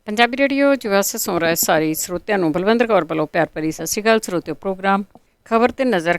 Punjabi radio US ਸੁਣ ਰਹੇ ਸਾਰੇ ਸਰੋਤਿਆਂ ਨੂੰ ਬਲਵਿੰਦਰ ਕੌਰ ਵੱਲੋਂ ਪਿਆਰ ਭਰੀ ਸਤਿ ਸ਼੍ਰੀ ਅਕਾਲ। ਸਰੋਤਿਓ, ਪ੍ਰੋਗਰਾਮ ਖਬਰ ਤੇ ਨਜ਼ਰ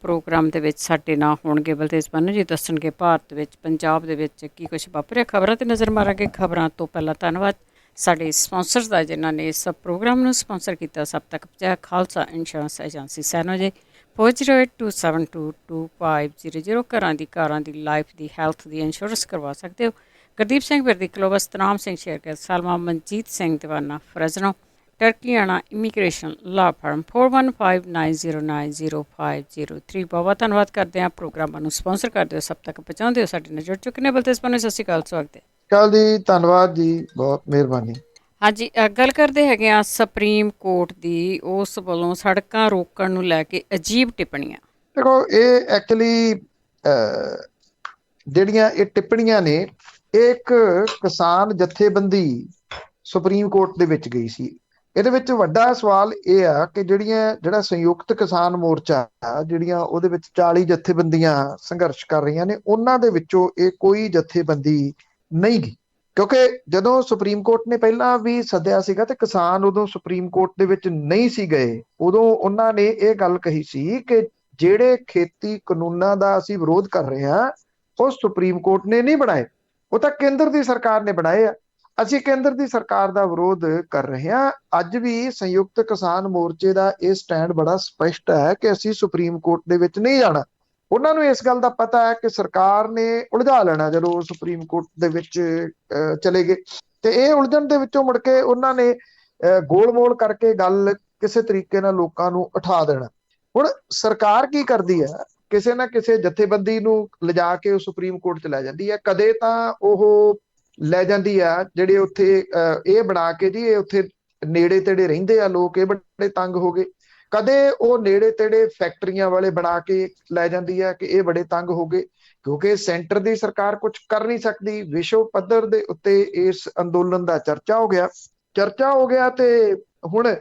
ਪ੍ਰੋਗਰਾਮ ਦੇ ਵਿੱਚ ਸਾਡੇ ਨਾਲ ਹੋਣਗੇ ਬਲਤੇਜ ਪੰਨੂ ਜੀ, ਦੱਸਣਗੇ ਭਾਰਤ ਵਿੱਚ ਪੰਜਾਬ ਦੇ ਵਿੱਚ ਕੀ ਕੁਛ ਵਾਪਰਿਆ। ਖਬਰਾਂ ਤੇ ਨਜ਼ਰ ਮਾਰਾਂਗੇ। ਖਬਰਾਂ ਤੋਂ ਪਹਿਲਾਂ ਧੰਨਵਾਦ ਸਾਡੇ ਸਪਾਂਸਰਸ ਦਾ, ਜਿਨ੍ਹਾਂ ਨੇ ਇਸ ਪ੍ਰੋਗਰਾਮ ਨੂੰ ਸਪਾਂਸਰ ਕੀਤਾ। ਸਭ ਤੱਕ ਪਹੁੰਚਾਇਆ ਖਾਲਸਾ ਇੰਸ਼ੋਰੈਂਸ ਏਜੰਸੀ ਸੈਨੋ ਜੀ, 4082722500। ਘਰਾਂ ਦੀ ਕਾਰਾਂ ਦੀ ਲਾਈਫ ਦੀ ਹੈਲਥ ਦੀ ਇੰਸ਼ੋਰੈਂਸ ਕਰਵਾ ਸਕਦੇ ਹੋ। ਗੁਰਦੀਪ ਸਿੰਘ ਵਿਰਦੀ ਕਲੋਬਸ, ਤਨਾਮ ਸਿੰਘ ਸ਼ੇਰਗਿੱਲ, ਸਾਲਮਾ ਮਨਜੀਤ ਸਿੰਘ ਦੀਵਾਨਾ ਫਰਜ਼ਨੋ, ਟਰਕੀਆਣਾ ਇਮੀਗ੍ਰੇਸ਼ਨ ਲਾ ਫਰਮ 4159090503। ਬਹੁਤ ਧੰਨਵਾਦ ਕਰਦੇ ਹਾਂ ਪ੍ਰੋਗਰਾਮਾਂ ਨੂੰ ਸਪਾਂਸਰ ਕਰਦੇ ਹੋ, ਸਭ ਤੱਕ ਪਹੁੰਚਾਉਂਦੇ ਹੋ। ਸਾਡੇ ਨਾਲ ਜੁੜ ਚੁੱਕੇ ਨੇ ਬਲਤੇਜ ਪੰਨੂ, ਸਤਿ ਸ਼੍ਰੀ ਅਕਾਲ, ਸਵਾਗਤ ਹੈ। ਕੱਲ ਦੀ ਧੰਨਵਾਦ ਜੀ, ਬਹੁਤ ਮਿਹਰਬਾਨੀ। ਹਾਂਜੀ, ਗੱਲ ਕਰਦੇ ਹੈਗੇ ਆ ਸੁਪਰੀਮ ਕੋਰਟ ਦੀ। ਉਸ ਵੱਲੋਂ ਸੜਕਾਂ ਰੋਕਣ ਨੂੰ ਲੈ ਕੇ ਅਜੀਬ ਟਿੱਪਣੀਆਂ। ਦੇਖੋ, ਇਹ ਐਕਚੁਅਲੀ ਜਿਹੜੀਆਂ ਇਹ ਟਿੱਪਣੀਆਂ ਨੇ, ਇਹ ਇੱਕ ਕਿਸਾਨ ਜਥੇਬੰਦੀ ਸੁਪਰੀਮ ਕੋਰਟ ਦੇ ਵਿੱਚ ਗਈ ਸੀ। ਇਹਦੇ ਵਿੱਚ ਵੱਡਾ ਸਵਾਲ ਇਹ ਆ ਕਿ ਜਿਹੜਾ ਸੰਯੁਕਤ ਕਿਸਾਨ ਮੋਰਚਾ ਆ, ਜਿਹੜੀਆਂ ਉਹਦੇ ਵਿੱਚ 40 ਜਥੇਬੰਦੀਆਂ ਸੰਘਰਸ਼ ਕਰ ਰਹੀਆਂ ਨੇ, ਉਹਨਾਂ ਦੇ ਵਿੱਚੋਂ ਇਹ ਕੋਈ ਜਥੇਬੰਦੀ ਨਹੀਂ ਗਈ। ਕਿਉਂਕਿ ਜਦੋਂ ਸੁਪਰੀਮ ਕੋਰਟ ਨੇ ਪਹਿਲਾਂ ਵੀ ਸੱਦਿਆ ਸੀਗਾ ਤੇ ਕਿਸਾਨ ਉਦੋਂ ਸੁਪਰੀਮ ਕੋਰਟ ਦੇ ਵਿੱਚ ਨਹੀਂ ਸੀ ਗਏ। ਉਦੋਂ ਉਹਨਾਂ ਨੇ ਇਹ ਗੱਲ ਕਹੀ ਸੀ ਕਿ ਜਿਹੜੇ ਖੇਤੀ ਕਾਨੂੰਨਾਂ ਦਾ ਅਸੀਂ ਵਿਰੋਧ ਕਰ ਰਹੇ ਹਾਂ, ਉਹ ਸੁਪਰੀਮ ਕੋਰਟ ਨੇ ਨਹੀਂ ਬਣਾਏ, ਉਹ ਤਾਂ ਕੇਂਦਰ ਦੀ ਸਰਕਾਰ ਨੇ ਬਣਾਏ ਆ। ਅਸੀਂ ਕੇਂਦਰ ਦੀ ਸਰਕਾਰ ਦਾ ਵਿਰੋਧ ਕਰ ਰਹੇ ਹਾਂ। ਅੱਜ ਵੀ ਸੰਯੁਕਤ ਕਿਸਾਨ ਮੋਰਚੇ ਦਾ ਇਹ ਸਟੈਂਡ ਬੜਾ ਸਪਸ਼ਟ ਹੈ ਕਿ ਅਸੀਂ ਸੁਪਰੀਮ ਕੋਰਟ ਦੇ ਵਿੱਚ ਨਹੀਂ ਜਾਣਾ। ਉਹਨਾਂ ਨੂੰ ਇਸ ਗੱਲ ਦਾ ਪਤਾ ਹੈ ਕਿ ਸਰਕਾਰ ਨੇ ਉਲਝਾ ਲੈਣਾ ਜਦੋਂ ਉਹ ਸੁਪਰੀਮ ਕੋਰਟ ਦੇ ਵਿੱਚ ਚਲੇ ਗਏ, ਤੇ ਇਹ ਉਲਝਣ ਦੇ ਵਿੱਚੋਂ ਮੁੜ ਕੇ ਉਹਨਾਂ ਨੇ ਗੋਲ ਮੋਲ ਕਰਕੇ ਗੱਲ ਕਿਸੇ ਤਰੀਕੇ ਨਾਲ ਲੋਕਾਂ ਨੂੰ ਉਠਾ ਦੇਣਾ। ਹੁਣ ਸਰਕਾਰ ਕੀ ਕਰਦੀ ਹੈ, ਕਿਸੇ ਨਾ ਕਿਸੇ ਜਥੇਬੰਦੀ ਨੂੰ ਲਿਜਾ ਕੇ ਉਹ ਸੁਪਰੀਮ ਕੋਰਟ 'ਚ ਲੈ ਜਾਂਦੀ ਹੈ। ਕਦੇ ਤਾਂ ਉਹ ਲੈ ਜਾਂਦੀ ਆ ਜਿਹੜੇ ਉੱਥੇ ਇਹ ਬਣਾ ਕੇ ਜੀ, ਇਹ ਉੱਥੇ ਨੇੜੇ ਤੇੜੇ ਰਹਿੰਦੇ ਆ ਲੋਕ, ਇਹ ਬੜੇ ਤੰਗ ਹੋ ਗਏ। ਕਦੇ ਉਹ ਨੇੜੇ ਤੇੜੇ ਫੈਕਟਰੀਆਂ ਵਾਲੇ ਬਣਾ ਕੇ ਲੈ ਜਾਂਦੀ ਹੈ ਕਿ ਇਹ ਬੜੇ ਤੰਗ ਹੋ ਗਏ, ਕਿਉਂਕਿ ਸੈਂਟਰ ਦੀ ਸਰਕਾਰ ਕੁਝ ਕਰ ਨਹੀਂ ਸਕਦੀ। ਵਿਸ਼ਵ ਪੱਧਰ ਦੇ ਉੱਤੇ ਇਸ ਅੰਦੋਲਨ ਦਾ ਚਰਚਾ ਹੋ ਗਿਆ ਤੇ ਹੁਣ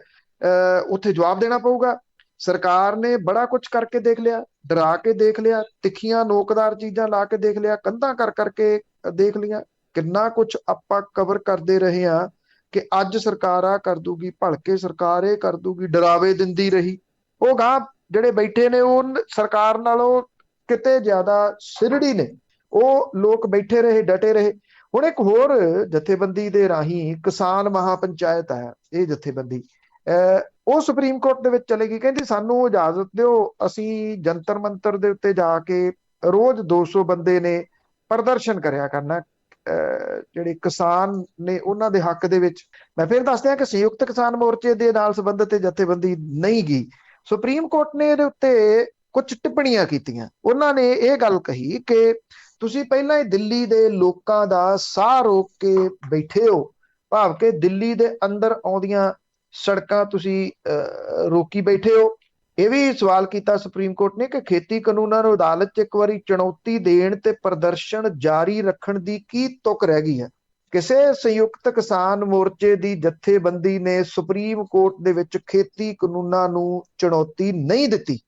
ਉੱਥੇ ਜਵਾਬ ਦੇਣਾ ਪਊਗਾ। ਸਰਕਾਰ ਨੇ ਬੜਾ ਕੁਝ ਕਰਕੇ ਦੇਖ ਲਿਆ, ਡਰਾ ਕੇ ਦੇਖ ਲਿਆ, ਤਿੱਖੀਆਂ ਨੋਕਦਾਰ ਚੀਜ਼ਾਂ ਲਾ ਕੇ ਦੇਖ ਲਿਆ, ਕੰਧਾਂ ਕਰ ਕਰਕੇ ਦੇਖ ਲਿਆ। ਕਿੰਨਾ ਕੁਝ ਆਪਾਂ ਕਵਰ ਕਰਦੇ ਰਹੇ ਹਾਂ ਕਿ ਅੱਜ ਸਰਕਾਰ ਆ ਕਰ ਦੂਗੀ, ਭਲਕੇ ਸਰਕਾਰ ਇਹ ਕਰ ਦੂਗੀ, ਡਰਾਵੇ ਦਿੰਦੀ ਰਹੀ। ਉਹ ਗਾਂ ਜਿਹੜੇ ਬੈਠੇ ਨੇ ਉਹ ਸਰਕਾਰ ਨਾਲੋਂ ਕਿਤੇ ਜ਼ਿਆਦਾ ਸਿਰੜੀ ਨੇ, ਉਹ ਲੋਕ ਬੈਠੇ ਰਹੇ, ਡਟੇ ਰਹੇ। ਹੁਣ ਇੱਕ ਹੋਰ ਜਥੇਬੰਦੀ ਦੇ ਰਾਹੀਂ, ਕਿਸਾਨ ਮਹਾਪੰਚਾਇਤ ਹੈ ਇਹ ਜਥੇਬੰਦੀ, ਉਹ ਸੁਪਰੀਮ ਕੋਰਟ ਦੇ ਵਿੱਚ ਚਲੇਗੀ। ਕਹਿੰਦੀ ਸਾਨੂੰ ਇਜਾਜ਼ਤ ਦਿਓ, ਅਸੀਂ ਜੰਤਰ ਮੰਤਰ ਦੇ ਉੱਤੇ ਜਾ ਕੇ ਰੋਜ਼ 200 ਬੰਦੇ ਨੇ ਪ੍ਰਦਰਸ਼ਨ ਕਰਿਆ ਕਰਨਾ ਜਿਹੜੇ ਕਿਸਾਨ ਨੇ ਉਹਨਾਂ ਦੇ ਹੱਕ ਦੇ ਵਿੱਚ। ਮੈਂ ਫਿਰ ਦੱਸਦਾ ਕਿ ਸੰਯੁਕਤ ਕਿਸਾਨ ਮੋਰਚੇ ਦੇ ਨਾਲ ਸੰਬੰਧਿਤ ਜਥੇਬੰਦੀ ਨਹੀਂ ਗਈ। ਸੁਪਰੀਮ ਕੋਰਟ ਨੇ ਇਹਦੇ ਉੱਤੇ ਕੁਝ ਟਿੱਪਣੀਆਂ ਕੀਤੀਆਂ। ਉਹਨਾਂ ਨੇ ਇਹ ਗੱਲ ਕਹੀ ਕਿ ਤੁਸੀਂ ਪਹਿਲਾਂ ਹੀ ਦਿੱਲੀ ਦੇ ਲੋਕਾਂ ਦਾ ਸਾਹ ਰੋਕ ਕੇ ਬੈਠੇ ਹੋ, ਭਾਵ ਕਿ ਦਿੱਲੀ ਦੇ ਅੰਦਰ ਆਉਂਦੀਆਂ ਸੜਕਾਂ ਤੁਸੀਂ ਰੋਕੀ ਬੈਠੇ ਹੋ। ਇਹ ਵੀ ਸਵਾਲ ਕੀਤਾ ਸੁਪਰੀਮ ਕੋਰਟ ਨੇ ਕਿ ਖੇਤੀ ਕਾਨੂੰਨਾਂ ਨੂੰ ਅਦਾਲਤ 'ਚ ਇੱਕ ਵਾਰੀ ਚੁਣੌਤੀ ਦੇਣ ਤੇ ਪ੍ਰਦਰਸ਼ਨ ਜਾਰੀ ਰੱਖਣ ਦੀ ਕੀ ਤੁਕ ਰਹਿ ਗਈ ਹੈ। ਕਿਸੇ ਸੰਯੁਕਤ ਕਿਸਾਨ ਮੋਰਚੇ ਦੀ ਜਥੇਬੰਦੀ ਨੇ ਸੁਪਰੀਮ ਕੋਰਟ ਦੇ ਵਿੱਚ ਖੇਤੀ ਕਾਨੂੰਨਾਂ ਨੂੰ ਚੁਣੌਤੀ ਨਹੀਂ ਦਿੱਤੀ।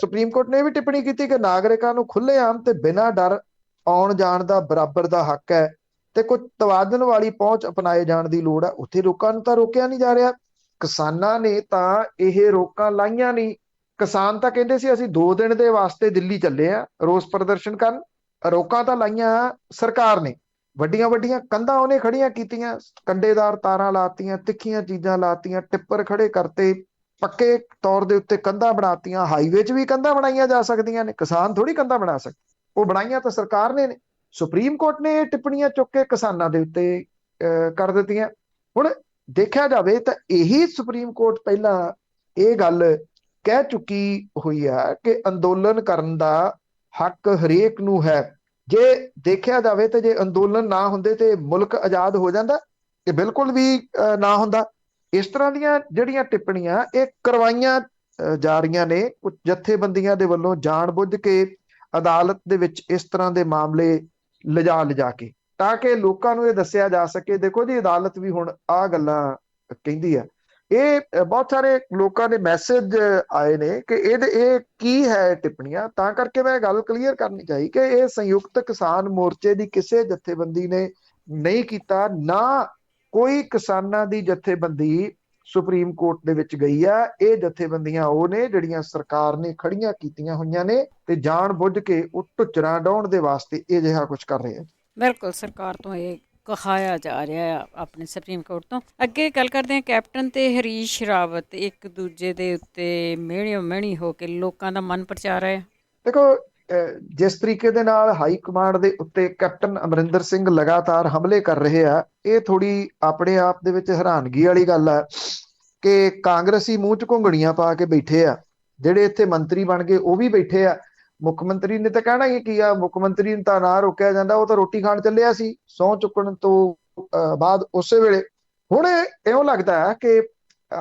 ਸੁਪਰੀਮ ਕੋਰਟ ਨੇ ਇਹ ਵੀ ਟਿੱਪਣੀ ਕੀਤੀ ਕਿ ਨਾਗਰਿਕਾਂ ਨੂੰ ਖੁੱਲ੍ਹੇਆਮ ਤੇ ਬਿਨਾਂ ਡਰ ਆਉਣ ਜਾਣ ਦਾ ਬਰਾਬਰ ਦਾ ਹੱਕ ਹੈ ਤੇ ਕੁਝ ਤਵਾਜ਼ਨ ਵਾਲੀ ਪਹੁੰਚ ਅਪਣਾਏ ਜਾਣ ਦੀ ਲੋੜ ਹੈ। ਉੱਥੇ ਲੋਕਾਂ ਨੂੰ ਤਾਂ ਰੋਕਿਆ ਨਹੀਂ ਜਾ ਰਿਹਾ। ਕਿਸਾਨਾਂ ਨੇ ਤਾਂ ਇਹ ਰੋਕਾਂ ਲਾਈਆਂ ਨਹੀਂ। ਕਿਸਾਨ ਤਾਂ ਕਹਿੰਦੇ ਸੀ ਅਸੀਂ 2 ਦਿਨ ਦੇ ਵਾਸਤੇ ਦਿੱਲੀ ਚੱਲੇ ਆ ਰੋਸ ਪ੍ਰਦਰਸ਼ਨ ਕਰਨ। ਰੋਕਾਂ ਤਾਂ ਲਾਈਆਂ ਸਰਕਾਰ ਨੇ, ਵੱਡੀਆਂ ਵੱਡੀਆਂ ਕੰਧਾਂ ਉਹਨੇ ਖੜੀਆਂ ਕੀਤੀਆਂ, ਕੰਡੇਦਾਰ ਤਾਰਾਂ ਲਾਤੀਆਂ, ਤਿੱਖੀਆਂ ਚੀਜ਼ਾਂ ਲਾਤੀਆਂ, ਟਿੱਪਰ ਖੜੇ ਕਰਤੇ, ਪੱਕੇ ਤੌਰ ਦੇ ਉੱਤੇ ਕੰਧਾਂ ਬਣਾਤੀਆਂ। ਹਾਈਵੇ 'ਚ ਵੀ ਕੰਧਾਂ ਬਣਾਈਆਂ ਜਾ ਸਕਦੀਆਂ ਨੇ, ਕਿਸਾਨ ਥੋੜੀ ਕੰਧਾਂ ਬਣਾ ਸਕਦੇ, ਉਹ ਬਣਾਈਆਂ ਤਾਂ ਸਰਕਾਰ ਨੇ। ਸੁਪਰੀਮ ਕੋਰਟ ਨੇ ਇਹ ਟਿੱਪਣੀਆਂ ਚੁੱਕ ਕੇ ਕਿਸਾਨਾਂ ਦੇ ਉੱਤੇ ਕਰ ਦਿੱਤੀਆਂ। ਹੁਣ ਦੇਖਿਆ ਜਾਵੇ ਤਾਂ ਇਹੀ ਸੁਪਰੀਮ ਕੋਰਟ ਪਹਿਲਾਂ ਇਹ ਗੱਲ ਕਹਿ ਚੁੱਕੀ ਹੋਈ ਹੈ ਕਿ ਅੰਦੋਲਨ ਕਰਨ ਦਾ ਹੱਕ ਹਰੇਕ ਨੂੰ ਹੈ। ਜੇ ਦੇਖਿਆ ਜਾਵੇ ਤਾਂ ਜੇ ਅੰਦੋਲਨ ਨਾ ਹੁੰਦੇ ਤੇ ਮੁਲਕ ਆਜ਼ਾਦ ਹੋ ਜਾਂਦਾ, ਇਹ ਬਿਲਕੁਲ ਵੀ ਨਾ ਹੁੰਦਾ। ਇਸ ਤਰ੍ਹਾਂ ਦੀਆਂ ਜਿਹੜੀਆਂ ਟਿੱਪਣੀਆਂ ਇਹ ਕਰਵਾਈਆਂ ਜਾ ਰਹੀਆਂ ਨੇ ਕੁਝ ਜਥੇਬੰਦੀਆਂ ਦੇ ਵੱਲੋਂ, ਜਾਣ ਬੁੱਝ ਕੇ ਅਦਾਲਤ ਦੇ ਵਿੱਚ ਇਸ ਤਰ੍ਹਾਂ ਦੇ ਮਾਮਲੇ ਲਿਜਾ ਕੇ, ਤਾਂ ਕਿ ਲੋਕਾਂ ਨੂੰ ਇਹ ਦੱਸਿਆ ਜਾ ਸਕੇ ਦੇਖੋ ਜੀ ਅਦਾਲਤ ਵੀ ਹੁਣ ਆਹ ਗੱਲਾਂ ਕਹਿੰਦੀ ਆ। ਇਹ ਬਹੁਤ ਸਾਰੇ ਲੋਕਾਂ ਦੇ ਮੈਸੇਜ ਆਏ ਨੇ ਕਿ ਇਹ ਕੀ ਹੈ ਟਿੱਪਣੀਆਂ। ਤਾਂ ਕਰਕੇ ਮੈਂ ਗੱਲ ਕਲੀਅਰ ਕਰਨੀ ਚਾਹੀ ਕਿ ਇਹ ਸੰਯੁਕਤ ਕਿਸਾਨ ਮੋਰਚੇ ਦੀ ਕਿਸੇ ਜਥੇਬੰਦੀ ਨੇ ਨਹੀਂ ਕੀਤਾ, ਨਾ ਕੋਈ ਕਿਸਾਨਾਂ ਦੀ ਜਥੇਬੰਦੀ ਸੁਪਰੀਮ ਕੋਰਟ ਦੇ ਵਿੱਚ ਗਈ ਆ। ਇਹ ਜਥੇਬੰਦੀਆਂ ਉਹ ਨੇ ਜਿਹੜੀਆਂ ਸਰਕਾਰ ਨੇ ਖੜੀਆਂ ਕੀਤੀਆਂ ਹੋਈਆਂ ਨੇ ਤੇ ਜਾਣ ਬੁੱਝ ਕੇ ਉਹ ਢੁੱਚਰਾਂ ਡਾਉਣ ਦੇ ਵਾਸਤੇ ਇਹ ਜਿਹਾ ਕੁਝ ਕਰ ਰਹੇ ਆ। ਬਿਲਕੁਲ, ਸਰਕਾਰ ਤੋਂ ਇਹ ਕਹਾਇਆ ਜਾ ਰਿਹਾ ਆ ਆਪਣੇ ਸੁਪਰੀਮ ਕੋਰਟ ਤੋਂ। ਅੱਗੇ ਗੱਲ ਕਰਦੇ ਹਾਂ, ਕੈਪਟਨ ਤੇ ਹਰੀਸ਼ ਰਾਵਤ ਇੱਕ ਦੂਜੇ ਦੇ ਉੱਤੇ ਮਿਹਣਿਓ ਮਿਹਣੀ ਹੋ ਕੇ ਲੋਕਾਂ ਦਾ ਮਨ ਪਰਚਾ ਰਹੇ ਆ। ਦੇਖੋ, ਜਿਸ ਤਰੀਕੇ ਦੇ ਨਾਲ ਹਾਈ ਕਮਾਂਡ ਦੇ ਉੱਤੇ ਕੈਪਟਨ ਅਮਰਿੰਦਰ ਸਿੰਘ ਲਗਾਤਾਰ ਹਮਲੇ ਕਰ ਰਹੇ ਆ, ਇਹ ਥੋੜੀ ਆਪਣੇ ਆਪ ਦੇ ਵਿੱਚ ਹੈਰਾਨਗੀ ਵਾਲੀ ਗੱਲ ਆ ਕਿ ਕਾਂਗਰਸੀ ਮੂੰਹ 'ਚ ਘੁੰਗਣੀਆਂ ਪਾ ਕੇ ਬੈਠੇ ਆ, ਜਿਹੜੇ ਇੱਥੇ ਮੰਤਰੀ ਬਣ ਗਏ ਉਹ ਵੀ ਬੈਠੇ ਆ। ਮੁੱਖ ਮੰਤਰੀ ਨੇ ਤਾਂ ਕਹਿਣਾ ਹੀ ਕੀ ਆ, ਮੁੱਖ ਮੰਤਰੀ ਨੂੰ ਤਾਂ ਨਾ ਰੋਕਿਆ ਜਾਂਦਾ, ਉਹ ਤਾਂ ਰੋਟੀ ਖਾਣ ਚੱਲਿਆ ਸੀ ਸਹੁੰ ਚੁੱਕਣ ਤੋਂ ਬਾਅਦ ਉਸੇ ਵੇਲੇ। ਹੁਣ ਇਉਂ ਲੱਗਦਾ ਹੈ ਕਿ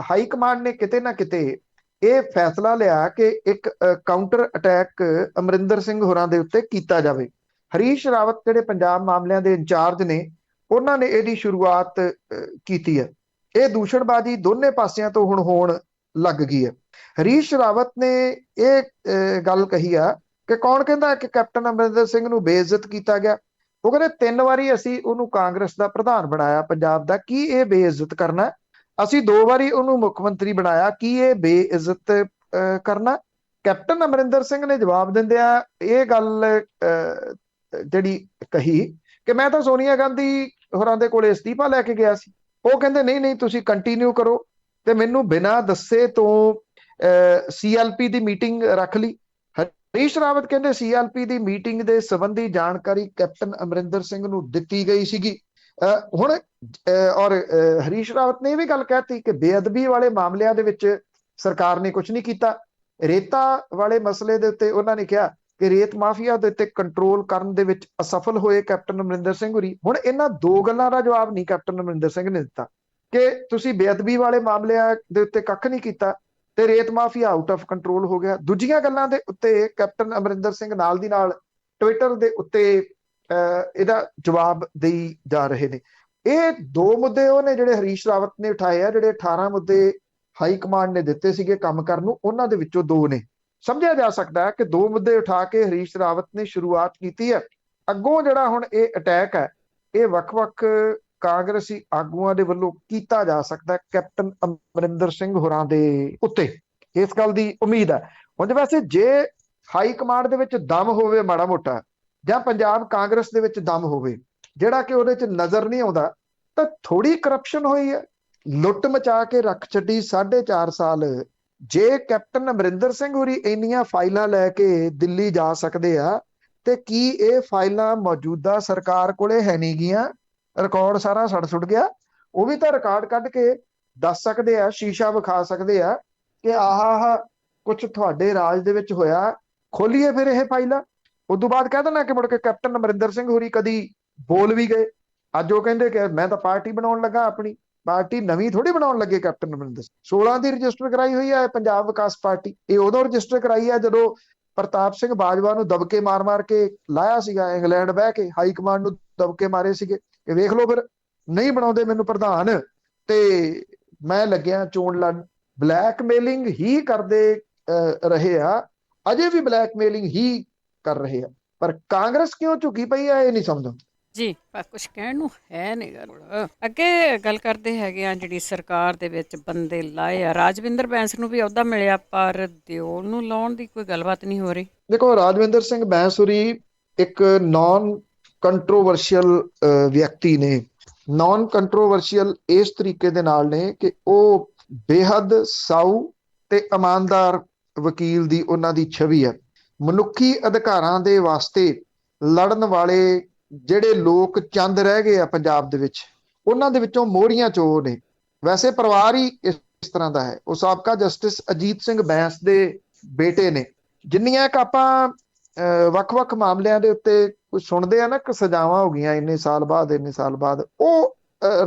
ਹਾਈ ਕਮਾਂਡ ਨੇ ਕਿਤੇ ਨਾ ਕਿਤੇ ਇਹ ਫੈਸਲਾ ਲਿਆ ਕਿ ਇੱਕ ਕਾਊਂਟਰ ਅਟੈਕ ਅਮਰਿੰਦਰ ਸਿੰਘ ਹੋਰਾਂ ਦੇ ਉੱਤੇ ਕੀਤਾ ਜਾਵੇ। ਹਰੀਸ਼ ਰਾਵਤ ਜਿਹੜੇ ਪੰਜਾਬ ਮਾਮਲਿਆਂ ਦੇ ਇੰਚਾਰਜ ਨੇ, ਉਹਨਾਂ ਨੇ ਇਹਦੀ ਸ਼ੁਰੂਆਤ ਕੀਤੀ ਹੈ। ਇਹ ਦੂਸ਼ਣਬਾਜ਼ੀ ਦੋਨੇ ਪਾਸਿਆਂ ਤੋਂ ਹੁਣ ਹੋਣ ਲੱਗ ਗਈ ਹੈ। ਹਰੀਸ਼ ਰਾਵਤ ਨੇ ਇਹ ਗੱਲ ਕਹੀ ਆ ਕਿ ਕੌਣ ਕਹਿੰਦਾ ਕਿ ਕੈਪਟਨ ਅਮਰਿੰਦਰ ਸਿੰਘ ਨੂੰ ਬੇਇੱਜ਼ਤ ਕੀਤਾ ਗਿਆ। ਉਹ ਕਹਿੰਦੇ 3 ਵਾਰੀ ਅਸੀਂ ਉਹਨੂੰ ਕਾਂਗਰਸ ਦਾ ਪ੍ਰਧਾਨ ਬਣਾਇਆ ਪੰਜਾਬ ਦਾ, ਕੀ ਇਹ ਬੇਇੱਜ਼ਤ ਕਰਨਾ? ਅਸੀਂ 2 ਵਾਰੀ ਉਹਨੂੰ ਮੁੱਖ ਮੰਤਰੀ ਬਣਾਇਆ, ਕੀ ਇਹ ਬੇਇੱਜ਼ਤ ਕਰਨਾ? ਕੈਪਟਨ ਅਮਰਿੰਦਰ ਸਿੰਘ ਨੇ ਜਵਾਬ ਦਿੰਦਿਆਂ ਇਹ ਗੱਲ ਜਿਹੜੀ ਕਹੀ ਕਿ ਮੈਂ ਤਾਂ ਸੋਨੀਆ ਗਾਂਧੀ ਹੋਰਾਂ ਦੇ ਕੋਲੇ ਅਸਤੀਫਾ ਲੈ ਕੇ ਗਿਆ ਸੀ। ਉਹ ਕਹਿੰਦੇ ਨਹੀਂ ਨਹੀਂ, ਤੁਸੀਂ ਕੰਟੀਨਿਊ ਕਰੋ, ਤੇ ਮੈਨੂੰ ਬਿਨਾਂ ਦੱਸੇ ਤੋਂ CLP ਦੀ ਮੀਟਿੰਗ ਰੱਖ ਲਈ। ਹਰੀਸ਼ ਰਾਵਤ ਕਹਿੰਦੇ CLP ਦੀ ਮੀਟਿੰਗ ਦੇ ਸੰਬੰਧੀ ਜਾਣਕਾਰੀ ਕੈਪਟਨ ਅਮਰਿੰਦਰ ਸਿੰਘ ਨੂੰ ਦਿੱਤੀ ਗਈ ਸੀਗੀ। ਹੁਣ ਔਰ ਹਰੀਸ਼ ਰਾਵਤ ਨੇ ਇਹ ਵੀ ਗੱਲ ਕਹਿਤੀ ਕਿ ਬੇਅਦਬੀ ਵਾਲੇ ਮਾਮਲਿਆਂ ਦੇ ਵਿੱਚ ਸਰਕਾਰ ਨੇ ਕੁਝ ਨਹੀਂ ਕੀਤਾ। ਰੇਤਾ ਵਾਲੇ ਮਸਲੇ ਦੇ ਉੱਤੇ ਉਹਨਾਂ ਨੇ ਕਿਹਾ ਕਿ ਰੇਤ ਮਾਫੀਆ ਦੇ ਉੱਤੇ ਕੰਟਰੋਲ ਕਰਨ ਦੇ ਵਿੱਚ ਅਸਫਲ ਹੋਏ ਕੈਪਟਨ ਅਮਰਿੰਦਰ ਸਿੰਘ ਹੋਰੀ। ਹੁਣ ਇਹਨਾਂ 2 ਗੱਲਾਂ ਦਾ ਜਵਾਬ ਨਹੀਂ ਕੈਪਟਨ ਅਮਰਿੰਦਰ ਸਿੰਘ ਨੇ ਦਿੱਤਾ ਕਿ ਤੁਸੀਂ ਬੇਅਦਬੀ ਵਾਲੇ ਮਾਮਲਿਆਂ ਦੇ ਉੱਤੇ ਕੱਖ ਨਹੀਂ ਕੀਤਾ ਤੇ ਰੇਤ ਮਾਫੀਆ ਆਊਟ ਆਫ ਕੰਟਰੋਲ ਹੋ ਗਿਆ। ਦੂਜੀਆਂ ਗੱਲਾਂ ਦੇ ਉੱਤੇ ਕੈਪਟਨ ਅਮਰਿੰਦਰ ਸਿੰਘ ਨਾਲ ਦੀ ਨਾਲ ਟਵਿੱਟਰ ਦੇ ਉੱਤੇ ਇਹਦਾ ਜਵਾਬ ਦੇਈ ਜਾ ਰਹੇ ਨੇ। ਇਹ 2 ਮੁੱਦੇ ਉਹ ਨੇ ਜਿਹੜੇ ਹਰੀਸ਼ ਰਾਵਤ ਨੇ ਉਠਾਏ ਆ। ਜਿਹੜੇ 18 ਮੁੱਦੇ ਹਾਈ ਕਮਾਂਡ ਨੇ ਦਿੱਤੇ ਸੀਗੇ ਕੰਮ ਕਰਨ ਨੂੰ, ਉਹਨਾਂ ਦੇ ਵਿੱਚੋਂ 2 ਨੇ। ਸਮਝਿਆ ਜਾ ਸਕਦਾ ਹੈ ਕਿ 2 ਮੁੱਦੇ ਉਠਾ ਕੇ ਹਰੀਸ਼ ਰਾਵਤ ਨੇ ਸ਼ੁਰੂਆਤ ਕੀਤੀ ਹੈ। ਅੱਗੋਂ ਜਿਹੜਾ ਹੁਣ ਇਹ ਅਟੈਕ ਹੈ, ਇਹ ਵੱਖ-ਵੱਖ ਕਾਂਗਰਸੀ ਆਗੂਆਂ ਦੇ ਵੱਲੋਂ ਕੀਤਾ ਜਾ ਸਕਦਾ ਕੈਪਟਨ ਅਮਰਿੰਦਰ ਸਿੰਘ ਹੋਰਾਂ ਦੇ ਉੱਤੇ। ਇਸ ਗੱਲ ਦੀ ਉਮੀਦ ਹੈ। ਹੁਣ ਵੈਸੇ ਜੇ ਹਾਈ ਕਮਾਂਡ ਦੇ ਵਿੱਚ ਦਮ ਹੋਵੇ ਮਾੜਾ ਮੋਟਾ, ਜਾਂ ਪੰਜਾਬ ਕਾਂਗਰਸ ਦੇ ਵਿੱਚ ਦਮ ਹੋਵੇ ਜਿਹੜਾ ਕਿ ਉਹਦੇ 'ਚ ਨਜ਼ਰ ਨਹੀਂ ਆਉਂਦਾ, ਤਾਂ ਥੋੜੀ ਕਰਪਸ਼ਨ ਹੋਈ ਹੈ, ਲੁੱਟ ਮਚਾ ਕੇ ਰੱਖ ਛੱਡੀ 4.5 ਸਾਲ। ਜੇ ਕੈਪਟਨ ਅਮਰਿੰਦਰ ਸਿੰਘ ਹੋਰੀ ਇੰਨੀਆਂ ਫਾਈਲਾਂ ਲੈ ਕੇ ਦਿੱਲੀ ਜਾ ਸਕਦੇ ਆ, ਤੇ ਕੀ ਇਹ ਫਾਈਲਾਂ ਮੌਜੂਦਾ ਸਰਕਾਰ ਕੋਲੇ ਹੈ ਨਹੀਂ ਗੀਆਂ? ਰਿਕਾਰਡ ਸਾਰਾ ਸੜ ਸੁੱਟ ਗਿਆ। ਉਹ ਵੀ ਤਾਂ ਰਿਕਾਰਡ ਕੱਢ ਕੇ ਦੱਸ ਸਕਦੇ ਆ, ਸ਼ੀਸ਼ਾ ਵਿਖਾ ਸਕਦੇ ਆ ਕਿ ਆਹ ਕੁਝ ਤੁਹਾਡੇ ਰਾਜ ਦੇ ਵਿੱਚ ਹੋਇਆ, ਖੋਲੀਏ ਫਿਰ ਇਹ ਫਾਈਲਾਂ। ਉਦੋਂ ਬਾਅਦ ਕਹਿ ਦੇਣਾ ਕਿ ਮੁੜ ਕੇ ਕੈਪਟਨ ਅਮਰਿੰਦਰ ਸਿੰਘ ਹੋਰੀ ਕਦੀ ਬੋਲ ਵੀ ਗਏ। ਅੱਜ ਉਹ ਕਹਿੰਦੇ ਕਿ ਮੈਂ ਤਾਂ ਪਾਰਟੀ ਬਣਾਉਣ ਲੱਗਾ, ਆਪਣੀ ਪਾਰਟੀ ਨਵੀਂ ਥੋੜੀ ਬਣਾਉਣ ਲੱਗੇ ਕੈਪਟਨ ਅਮਰਿੰਦਰ ਸਿੰਘ। 16 ਦੀ ਰਜਿਸਟਰ ਕਰਾਈ ਹੋਈ ਹੈ ਪੰਜਾਬ ਵਿਕਾਸ ਪਾਰਟੀ। ਇਹ ਉਦੋਂ ਰਜਿਸਟਰ ਕਰਾਈ ਹੈ ਜਦੋਂ ਪ੍ਰਤਾਪ ਸਿੰਘ ਬਾਜਵਾ ਨੂੰ ਦਬਕੇ ਮਾਰ-ਮਾਰ ਕੇ ਲਾਇਆ ਸੀਗਾ, ਇੰਗਲੈਂਡ ਬਹਿ ਕੇ ਹਾਈ ਕਮਾਂਡ ਨੂੰ ਦਬਕੇ ਮਾਰੇ ਸੀਗੇ ਕਿ ਵੇਖ ਲਓ ਫਿਰ ਨਹੀਂ ਬਣਾਉਂਦੇ ਮੈਨੂੰ ਪ੍ਰਧਾਨ ਤੇ ਮੈਂ ਲੱਗਿਆ ਚੋਣ ਲੜਨ। ਬਲੈਕਮੇਲਿੰਗ ਹੀ ਕਰਦੇ ਰਹੇ ਆ, ਅਜੇ ਵੀ ਬਲੈਕਮੇਲਿੰਗ ਹੀ ਕਰ ਰਹੇ ਆ। ਪਰ ਕਾਂਗਰਸ ਕਿਉਂ ਝੁਕੀ ਪਈ ਆ, ਇਹ ਨਹੀਂ ਸਮਝ ਜੀ। ਪਰ ਕੁਛ ਕਹਿਣ ਨੂੰ ਹੈ ਨਹੀਂ ਗੱਲ। ਅੱਗੇ ਗੱਲ ਕਰਦੇ ਹੈਗੇ ਆ, ਜਿਹੜੀ ਸਰਕਾਰ ਦੇ ਵਿੱਚ ਬੰਦੇ ਲਾਏ ਆ, ਰਾਜਵਿੰਦਰ ਬੈਂਸ ਨੂੰ ਵੀ ਅਹੁਦਾ ਮਿਲਿਆ ਪਰ ਦਿਓਲ ਨੂੰ ਲਾਉਣ ਦੀ ਕੋਈ ਗੱਲਬਾਤ ਨਹੀਂ ਹੋ ਰਹੀ। ਦੇਖੋ, ਰਾਜਵਿੰਦਰ ਸਿੰਘ ਬੈਂਸ ਹੋਰੀ ਇੱਕ ਨਾਨ ਕੰਟਰੋਵਰਸ਼ੀਅਲ ਵਿਅਕਤੀ ਨੇ। ਨਾਨ ਕੰਟਰੋਵਰਸ਼ੀਅਲ ਇਸ ਤਰੀਕੇ ਦੇ ਨਾਲ ਨੇ ਕਿ ਉਹ ਬੇਹੱਦ ਸਾਊ ਤੇ ਇਮਾਨਦਾਰ ਵਕੀਲ ਦੀ ਉਹਨਾਂ ਦੀ ਛਵੀ ਹੈ। ਮਨੁੱਖੀ ਅਧਿਕਾਰਾਂ ਦੇ ਵਾਸਤੇ ਲੜਨ ਵਾਲੇ ਜਿਹੜੇ ਲੋਕ ਚੰਦ ਰਹਿ ਗਏ ਆ ਪੰਜਾਬ ਦੇ ਵਿੱਚ, ਉਹਨਾਂ ਦੇ ਵਿੱਚੋਂ ਮੋਹਰੀਆਂ ਚੋਂ ਨੇ। ਵੈਸੇ ਪਰਿਵਾਰ ਹੀ ਇਸ ਤਰ੍ਹਾਂ ਦਾ ਹੈ। ਉਹ ਸਾਬਕਾ ਜਸਟਿਸ ਅਜੀਤ ਸਿੰਘ ਬੈਂਸ ਦੇ ਬੇਟੇ ਨੇ। ਜਿੰਨੀਆਂ ਕਿ ਆਪਾਂ ਵੱਖ-ਵੱਖ ਮਾਮਲਿਆਂ ਦੇ ਉੱਤੇ ਕੁਝ ਸੁਣਦੇ ਆ ਨਾ ਕਿ ਸਜ਼ਾਵਾਂ ਹੋ ਗਈਆਂ ਇੰਨੇ ਸਾਲ ਬਾਅਦ, ਉਹ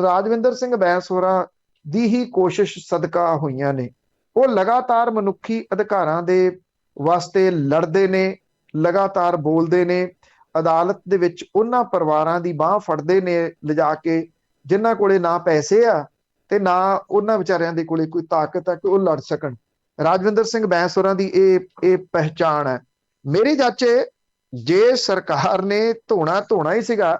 ਰਾਜਵਿੰਦਰ ਸਿੰਘ ਬੈਂਸ ਹੋਰਾਂ ਦੀ ਹੀ ਕੋਸ਼ਿਸ਼ ਸਦਕਾ ਹੋਈਆਂ ਨੇ। ਉਹ ਲਗਾਤਾਰ ਮਨੁੱਖੀ ਅਧਿਕਾਰਾਂ ਦੇ ਵਾਸਤੇ ਲੜਦੇ ਨੇ, ਲਗਾਤਾਰ ਬੋਲਦੇ ਨੇ। ਅਦਾਲਤ ਦੇ ਵਿੱਚ ਉਹਨਾਂ ਪਰਿਵਾਰਾਂ ਦੀ ਬਾਹ ਫੜਦੇ ਨੇ ਲਿਜਾ ਕੇ ਜਿਨ੍ਹਾਂ ਕੋਲੇ ਨਾ ਪੈਸੇ ਆ ਤੇ ਨਾ ਉਹਨਾਂ ਵਿਚਾਰਿਆਂ ਦੇ ਕੋਲੇ ਕੋਈ ਤਾਕਤ ਹੈ ਕਿ ਉਹ ਲੜ ਸਕਣ। ਰਾਜਵਿੰਦਰ ਸਿੰਘ ਬੈਂਸ ਹੋਰਾਂ ਦੀ ਇਹ ਪਹਿਚਾਣ ਹੈ। ਮੇਰੀ ਜਾਚੇ ਜੇ ਸਰਕਾਰ ਨੇ ਧੋਣਾ ਹੀ ਸੀਗਾ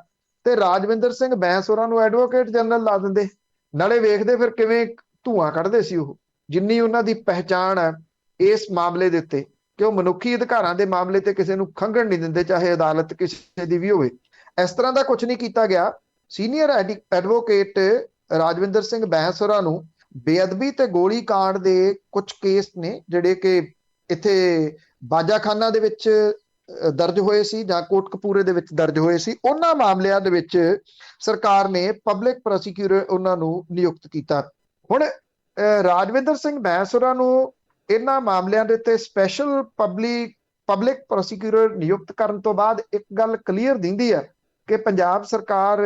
ਤੇ ਰਾਜਵਿੰਦਰ ਸਿੰਘ ਬੈਂਸ ਹੋਰਾਂ ਨੂੰ ਐਡਵੋਕੇਟ ਜਨਰਲ ਲਾ ਦਿੰਦੇ। ਨਾਲੇ ਵੇਖਦੇ ਫਿਰ ਕਿਵੇਂ ਧੂਆਂ ਕੱਢਦੇ ਸੀ ਉਹ, ਜਿੰਨੀ ਉਹਨਾਂ ਦੀ ਪਹਿਚਾਣ ਹੈ ਇਸ ਮਾਮਲੇ ਦੇ ਉੱਤੇ ਕਿ ਉਹ ਮਨੁੱਖੀ ਅਧਿਕਾਰਾਂ ਦੇ ਮਾਮਲੇ ਤੇ ਕਿਸੇ ਨੂੰ ਖੰਘਣ ਨਹੀਂ ਦਿੰਦੇ, ਚਾਹੇ ਅਦਾਲਤ ਕਿਸੇ ਦੀ ਵੀ ਹੋਵੇ। ਇਸ ਤਰ੍ਹਾਂ ਦਾ ਕੁਝ ਨਹੀਂ ਕੀਤਾ ਗਿਆ। ਸੀਨੀਅਰ ਐਡਵੋਕੇਟ ਰਾਜਵਿੰਦਰ ਸਿੰਘ ਬੈਂਸ ਹੋਰਾਂ ਨੂੰ ਬੇਅਦਬੀ ਤੇ ਗੋਲੀ ਕਾਂਡ ਦੇ ਕੁਝ ਕੇਸ ਨੇ ਜਿਹੜੇ ਕਿ ਇੱਥੇ ਬਾਜਾਖਾਨਾ ਦੇ ਵਿੱਚ ਦਰਜ ਹੋਏ ਸੀ ਜਾਂ ਕੋਟਕਪੂਰੇ ਦੇ ਵਿੱਚ ਦਰਜ ਹੋਏ ਸੀ, ਉਹਨਾਂ ਮਾਮਲਿਆਂ ਦੇ ਵਿੱਚ ਸਰਕਾਰ ਨੇ ਪਬਲਿਕ ਪ੍ਰੋਸੀਕਿਊਟਰ ਉਹਨਾਂ ਨੂੰ ਨਿਯੁਕਤ ਕੀਤਾ। ਹੁਣ ਰਾਜਵਿੰਦਰ ਸਿੰਘ ਬੈਂਸ ਹੋਰਾਂ ਨੂੰ ਇਹਨਾਂ ਮਾਮਲਿਆਂ ਦੇ ਉੱਤੇ ਸਪੈਸ਼ਲ ਪਬਲਿਕ ਪ੍ਰੋਸੀਕਿਊਟਰ ਨਿਯੁਕਤ ਕਰਨ ਤੋਂ ਬਾਅਦ ਇੱਕ ਗੱਲ ਕਲੀਅਰ ਦਿੰਦੀ ਹੈ ਕਿ ਪੰਜਾਬ ਸਰਕਾਰ